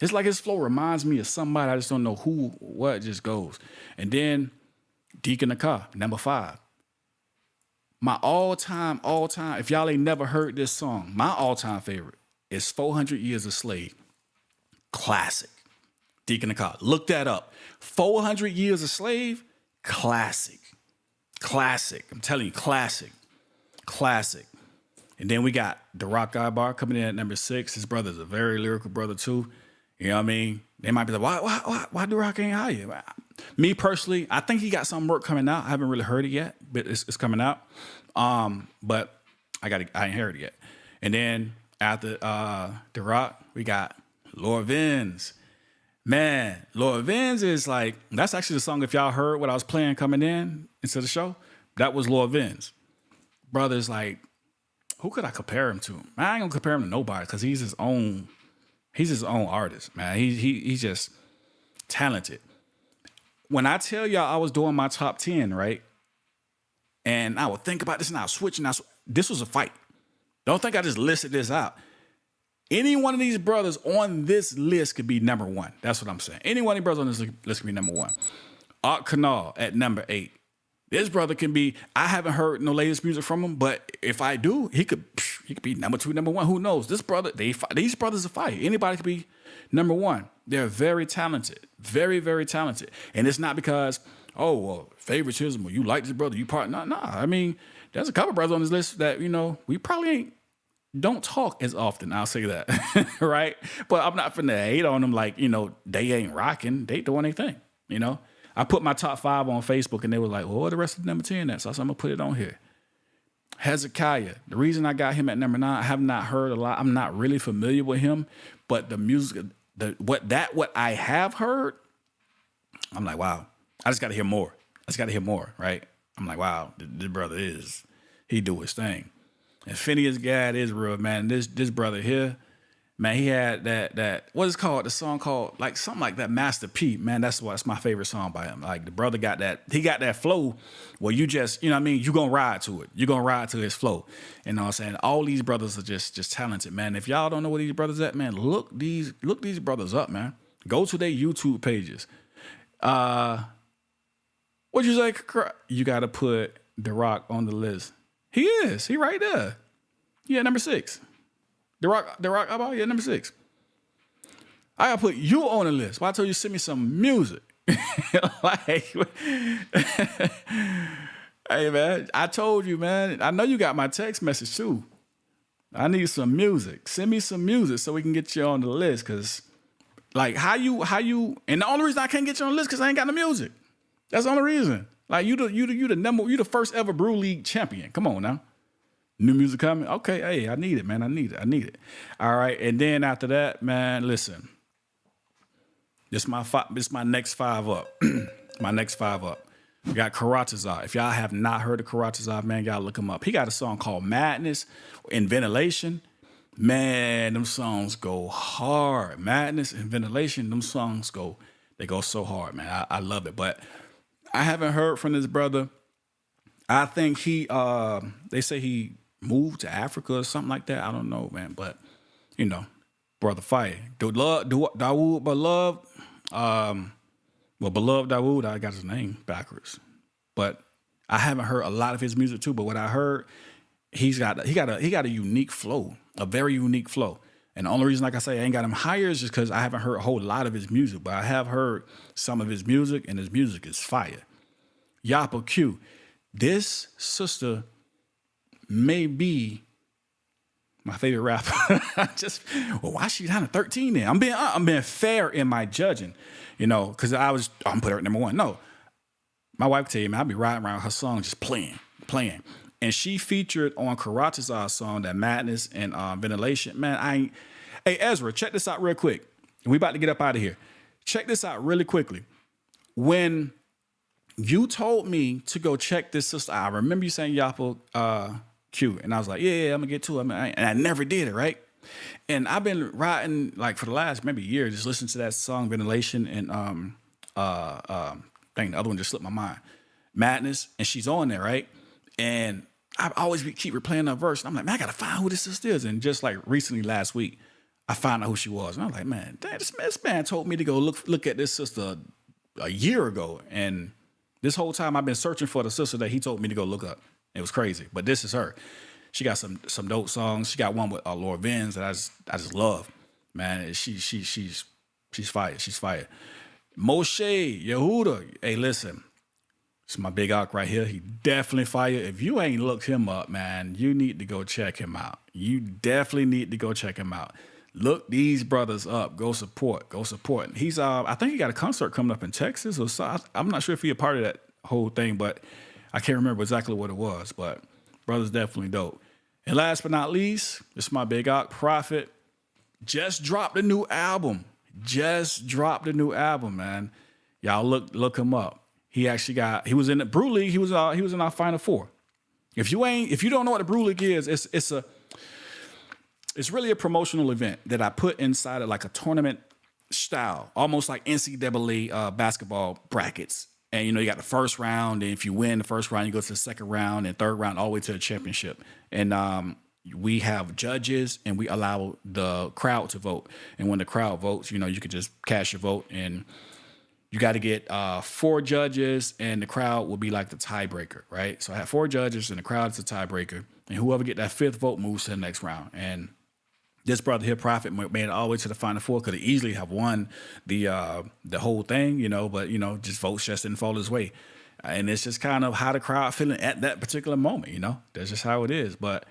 it's like his flow reminds me of somebody. I just don't know who, what, it just goes. And then Deacon Akar, number 5. My all-time, if y'all ain't never heard this song, my all-time favorite is 400 Years a Slave. Classic. Deacon Akar. Look that up. 400 Years a Slave. Classic. Classic. I'm telling you, classic. Classic. And then we got the Rock Ibar coming in at number 6. His brother's a very lyrical brother too. You know what I mean? They might be like, why do Rock ain't higher? Me personally, I think he got some work coming out. I haven't really heard it yet, but it's coming out. But I ain't heard it yet. And then after the Rock, we got Lord Vinz. Man, Lord Vinz is like, that's actually the song, if y'all heard what I was playing coming in into the show, that was Lord Vinz. Brother's like, who could I compare him to? I ain't gonna compare him to nobody because he's his own artist, man. He's just talented. When I tell y'all I was doing my top 10, right? And I would think about this and I was switching. This was a fight. Don't think I just listed this out. Any one of these brothers on this list could be number 1. That's what I'm saying. Any one of these brothers on this list could be number 1. Art Canal at number 8. This brother can be, I haven't heard no latest music from him, but if I do, he could be number 2, number 1. Who knows? This brother, these brothers are fire. Anybody could be number 1. They're very talented. Very, very talented. And it's not because, oh, well, favoritism or you like this brother, you part. No. I mean, there's a couple brothers on this list that, we probably don't talk as often. I'll say that. Right? But I'm not finna hate on them like, they ain't rocking. They doing their thing, I put my top 5 on Facebook and they were like, well, the rest of the number 10 at? So I'm going to put it on here. Hezekiah. The reason I got him at number 9, I have not heard a lot. I'm not really familiar with him, but the music, what I have heard, I'm like, wow, I just got to hear more. Right? I'm like, wow, this brother he do his thing. And Phineas Gad is real, man. This brother here, man, he had that what is it called? The song called like something like that, Master P. Man, that's my favorite song by him. Like the brother got that flow where you just, you gonna ride to it. You're gonna ride to his flow. You know what I'm saying? All these brothers are just talented, man. If y'all don't know where these brothers at, man, look these brothers up, man. Go to their YouTube pages. What'd you say? You gotta put The Rock on the list. He right there. Yeah, number 6. The Rock, yeah, number 6. I gotta put you on the list. Well, I told you send me some music. Like, hey man, I told you, man. I know you got my text message too. I need some music. Send me some music so we can get you on the list. Cause, like, how you, and the only reason I can't get you on the list because I ain't got the music. That's the only reason. Like you the first ever Brew League champion. Come on now. New music coming? Okay, hey, I need it, man. I need it. All right, and then after that, man, listen. This my next 5 up. My next 5 up. We got Karatazar. If y'all have not heard of Karatazar, man, y'all look him up. He got a song called Madness and Ventilation. Man, them songs go hard. Madness and Ventilation, them songs go so hard, man. I love it. But I haven't heard from this brother. I think they say he moved to Africa or something like that. I don't know, man. But, brother fire. Dawood Beloved. Beloved Dawood, I got his name backwards. But I haven't heard a lot of his music too. But what I heard, he got a unique flow, a very unique flow. And the only reason, like I say, I ain't got him higher is just because I haven't heard a whole lot of his music. But I have heard some of his music, and his music is fire. Yapa Q. This sister may be my favorite rapper. Why she down to 13 then? I'm being fair in my judging, because I'm put her at number 1. No, my wife tell you, man, I'll be riding around her song just playing. And she featured on Karatazar's song, that Madness and Ventilation. Man, hey, Ezra, check this out real quick. We about to get up out of here. Check this out really quickly. When you told me to go check this sister, I remember you saying Yapa Q, and I was like, yeah, I'm gonna get to it. And I never did it, right? And I've been riding like for the last maybe year, just listening to that song Ventilation and the other one just slipped my mind, Madness, and she's on there, right? And I always keep replaying that verse. And I'm like, man, I gotta find who this sister is. And just like recently, last week, I found out who she was. And I was like, man, this man told me to go look at this sister a year ago. And this whole time I've been searching for the sister that he told me to go look up. It was crazy. But this is her. She got some dope songs. She got one with Laura Vins that I just love. Man, she's fire. She's fire. Moshe Yehuda. Hey, listen. It's my big arc right here. He definitely fire. If you ain't looked him up, man, you need to go check him out. You definitely need to go check him out. Look these brothers up. Go support. Go support. He's I think he got a concert coming up in Texas or so. I'm not sure if he a part of that whole thing, but I can't remember exactly what it was. But brother's definitely dope. And last but not least, this is my big arc Prophet. Just dropped a new album. Man. Y'all look him up. He was in the Brew League. He was in our Final Four. If you don't know what the Brew League is, it's really a promotional event that I put inside of like a tournament style, almost like NCAA basketball brackets. And you got the first round, and if you win the first round, you go to the second round and third round all the way to the championship. And we have judges, and we allow the crowd to vote. And when the crowd votes, you could just cast your vote, and you got to get 4 judges, and the crowd will be like the tiebreaker, right? So I have 4 judges, and the crowd is the tiebreaker, and whoever get that 5th vote moves to the next round. And this brother here, Prophet, made it all the way to the Final Four. Could have easily have won the whole thing, but just votes just didn't fall his way. And it's just kind of how the crowd feeling at that particular moment, That's just how it is. But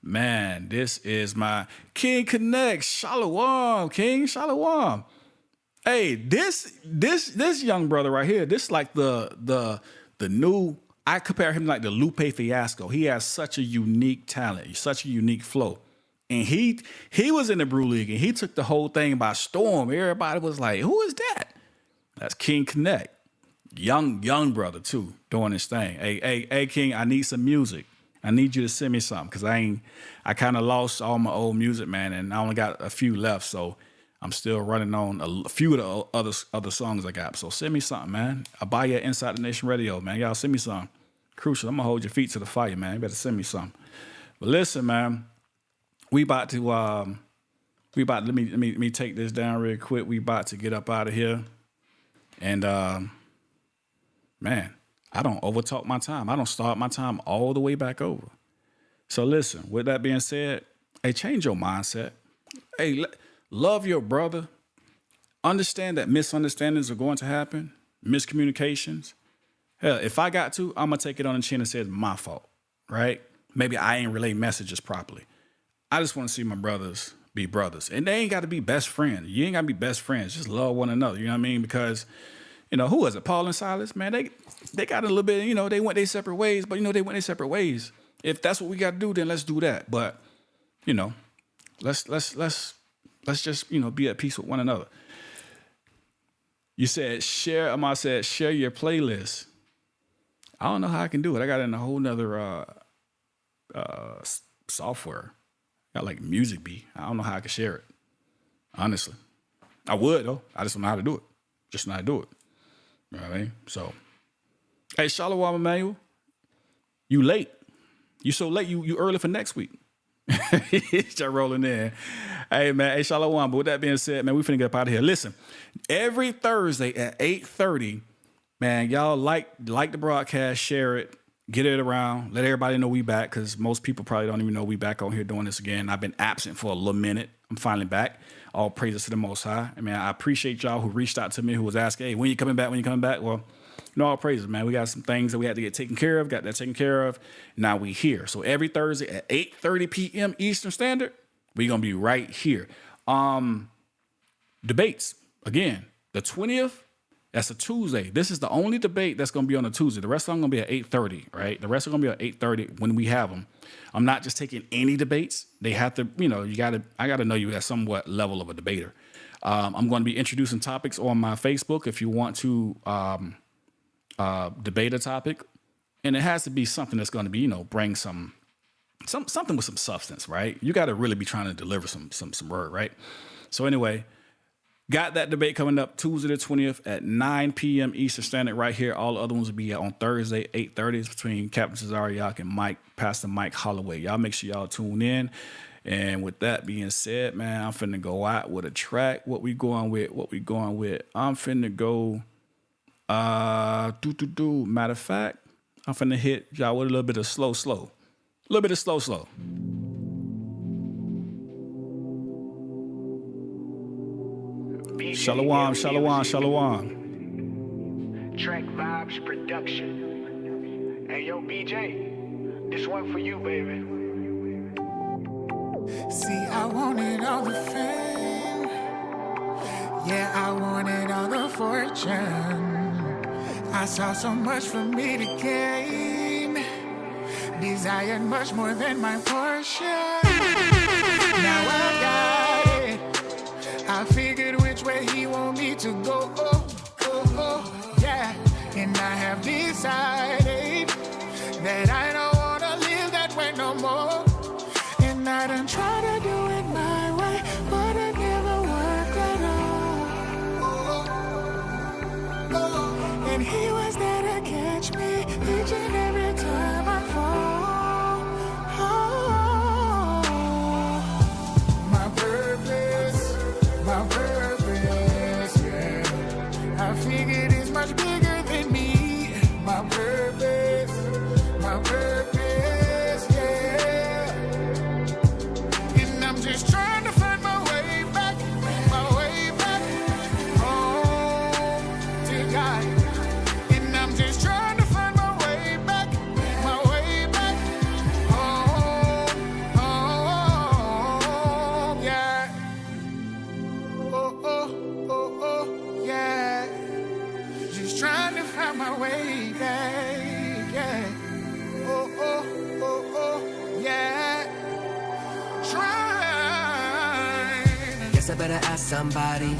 man, this is my King Connect. Shalom, King. Shalom. Hey, this young brother right here, this like the new, I compare him like the Lupe Fiasco. He has such a unique talent, such a unique flow. And he was in the Brew League, and he took the whole thing by storm. Everybody was like, who is that? That's King Connect. Young brother too, doing his thing. Hey, King, I need some music. I need you to send me something, because I kind of lost all my old music, man, and I only got a few left, so I'm still running on a few of the other songs I got. So send me something, man. I'll buy you Inside the Nation Radio, man. Y'all send me something. Crucial. I'm gonna hold your feet to the fire, man. You better send me something. But listen, man, we about to let me take this down real quick. We about to get up out of here. And man, I don't overtalk my time. I don't start my time all the way back over. So listen, with that being said, hey, change your mindset. Hey, love your brother. Understand that misunderstandings are going to happen, miscommunications. Hell, if I got to, I'm going to take it on the chin and say it's my fault, right? Maybe I ain't relay messages properly. I just want to see my brothers be brothers. And they ain't got to be best friends. You ain't got to be best friends. Just love one another. You know what I mean? Because, who was it? Paul and Silas? Man, they got a little bit, they went their separate ways, but, they went their separate ways. If that's what we got to do, then let's do that. But, let's just, be at peace with one another. You said share your playlist. I don't know how I can do it. I got it in a whole nother software. Got like Music Bee. I don't know how I can share it. Honestly. I would though. I just don't know how to do it. Just know how to do it. You know what I mean? So, hey, Shalom Emmanuel. You late. You so late, you early for next week. Just rolling in. Hey, man. Hey, Shalom. But with that being said, man, we finna get up out of here. Listen, every Thursday at 8:30, man, y'all like the broadcast, share it, get it around, let everybody know we back, because most people probably don't even know we back on here doing this again. I've been absent for a little minute. I'm finally back. All praises to the Most High. I mean, I appreciate y'all who reached out to me, who was asking, hey, when you coming back? Well, all praises, man. We got some things that we had to get taken care of, got that taken care of. Now we here. So every Thursday at 8:30 p.m. Eastern Standard, we going to be right here. Debates, again, the 20th, that's a Tuesday. This is the only debate that's going to be on a Tuesday. The rest of them going to be at 8:30, right? The rest are going to be at 8:30 when we have them. I'm not just taking any debates. They have to, I got to know you at somewhat level of a debater. I'm going to be introducing topics on my Facebook if you want to debate a topic. And it has to be something that's going to be, bring something with some substance, right? You got to really be trying to deliver some word, right? So anyway, got that debate coming up Tuesday the 20th at 9 p.m. Eastern Standard right here. All the other ones will be on Thursday, 8:30. It's between Captain Cesariak and Pastor Mike Holloway. Y'all make sure y'all tune in. And with that being said, man, I'm finna go out with a track. What we going with? I'm finna go, matter of fact, I'm finna hit y'all with a little bit of slow. little bit of slow. Shalom. Track Vibes Production. Hey, yo, BJ, this one for you, baby. See, I wanted all the fame. Yeah, I wanted all the fortune. I saw so much for me to gain. Desired much more than my portion. Now I got it. I figured which way he want me to go. Yeah. And I have decided that I don't wanna live that way no more. And I done try to do it my way, but it never worked at all. And he was there to catch me each and every time I fall. My purpose, yeah. I figured it's much bigger than me. My purpose, yeah. And I'm just trying to find my way back home to God. And I'm just trying to find my way back home, yeah. Oh, yeah. Just trying to find my way back, yeah. Oh, yeah. Trying. Guess I better ask somebody.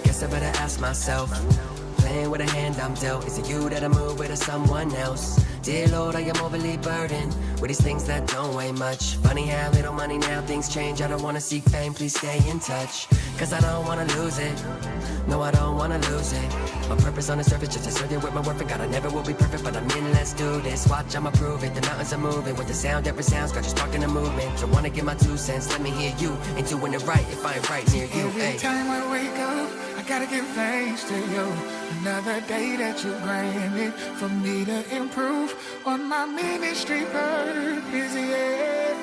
Guess I better ask myself. Playing with a hand I'm dealt. Is it you that I move with or someone else? Dear Lord, I am overly burdened with these things that don't weigh much. Funny how little money now things change. I don't wanna seek fame, please stay in touch. Cause I don't wanna lose it. No, I don't wanna lose it. My purpose on the surface just to serve you with my worth. And God, I never will be perfect, but I'm in, let's do this. Watch, I'ma prove it. The mountains are moving with the sound that resounds. God, just sparking the movement. So wanna give my 2 cents, let me hear you. Ain't doing it right if I ain't right near you. Every time I wake up, I gotta give thanks to you. Another day that you granted for me to improve on my ministry purpose, yeah.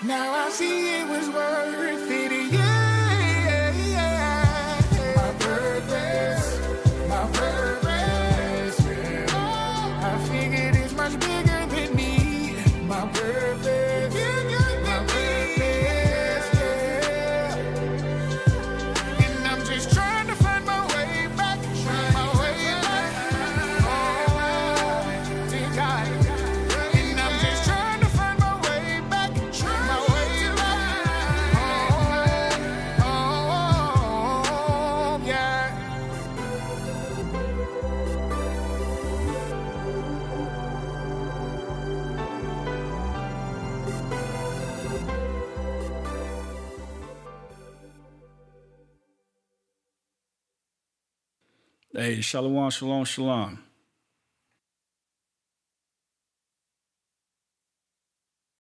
Now I see it was worth it, yeah. My purpose, yeah. I figured it's much bigger than me. My purpose, yeah. And I'm just trying to find my way back home to God. And I'm just trying to find my way back home, yeah. Hey, shalom.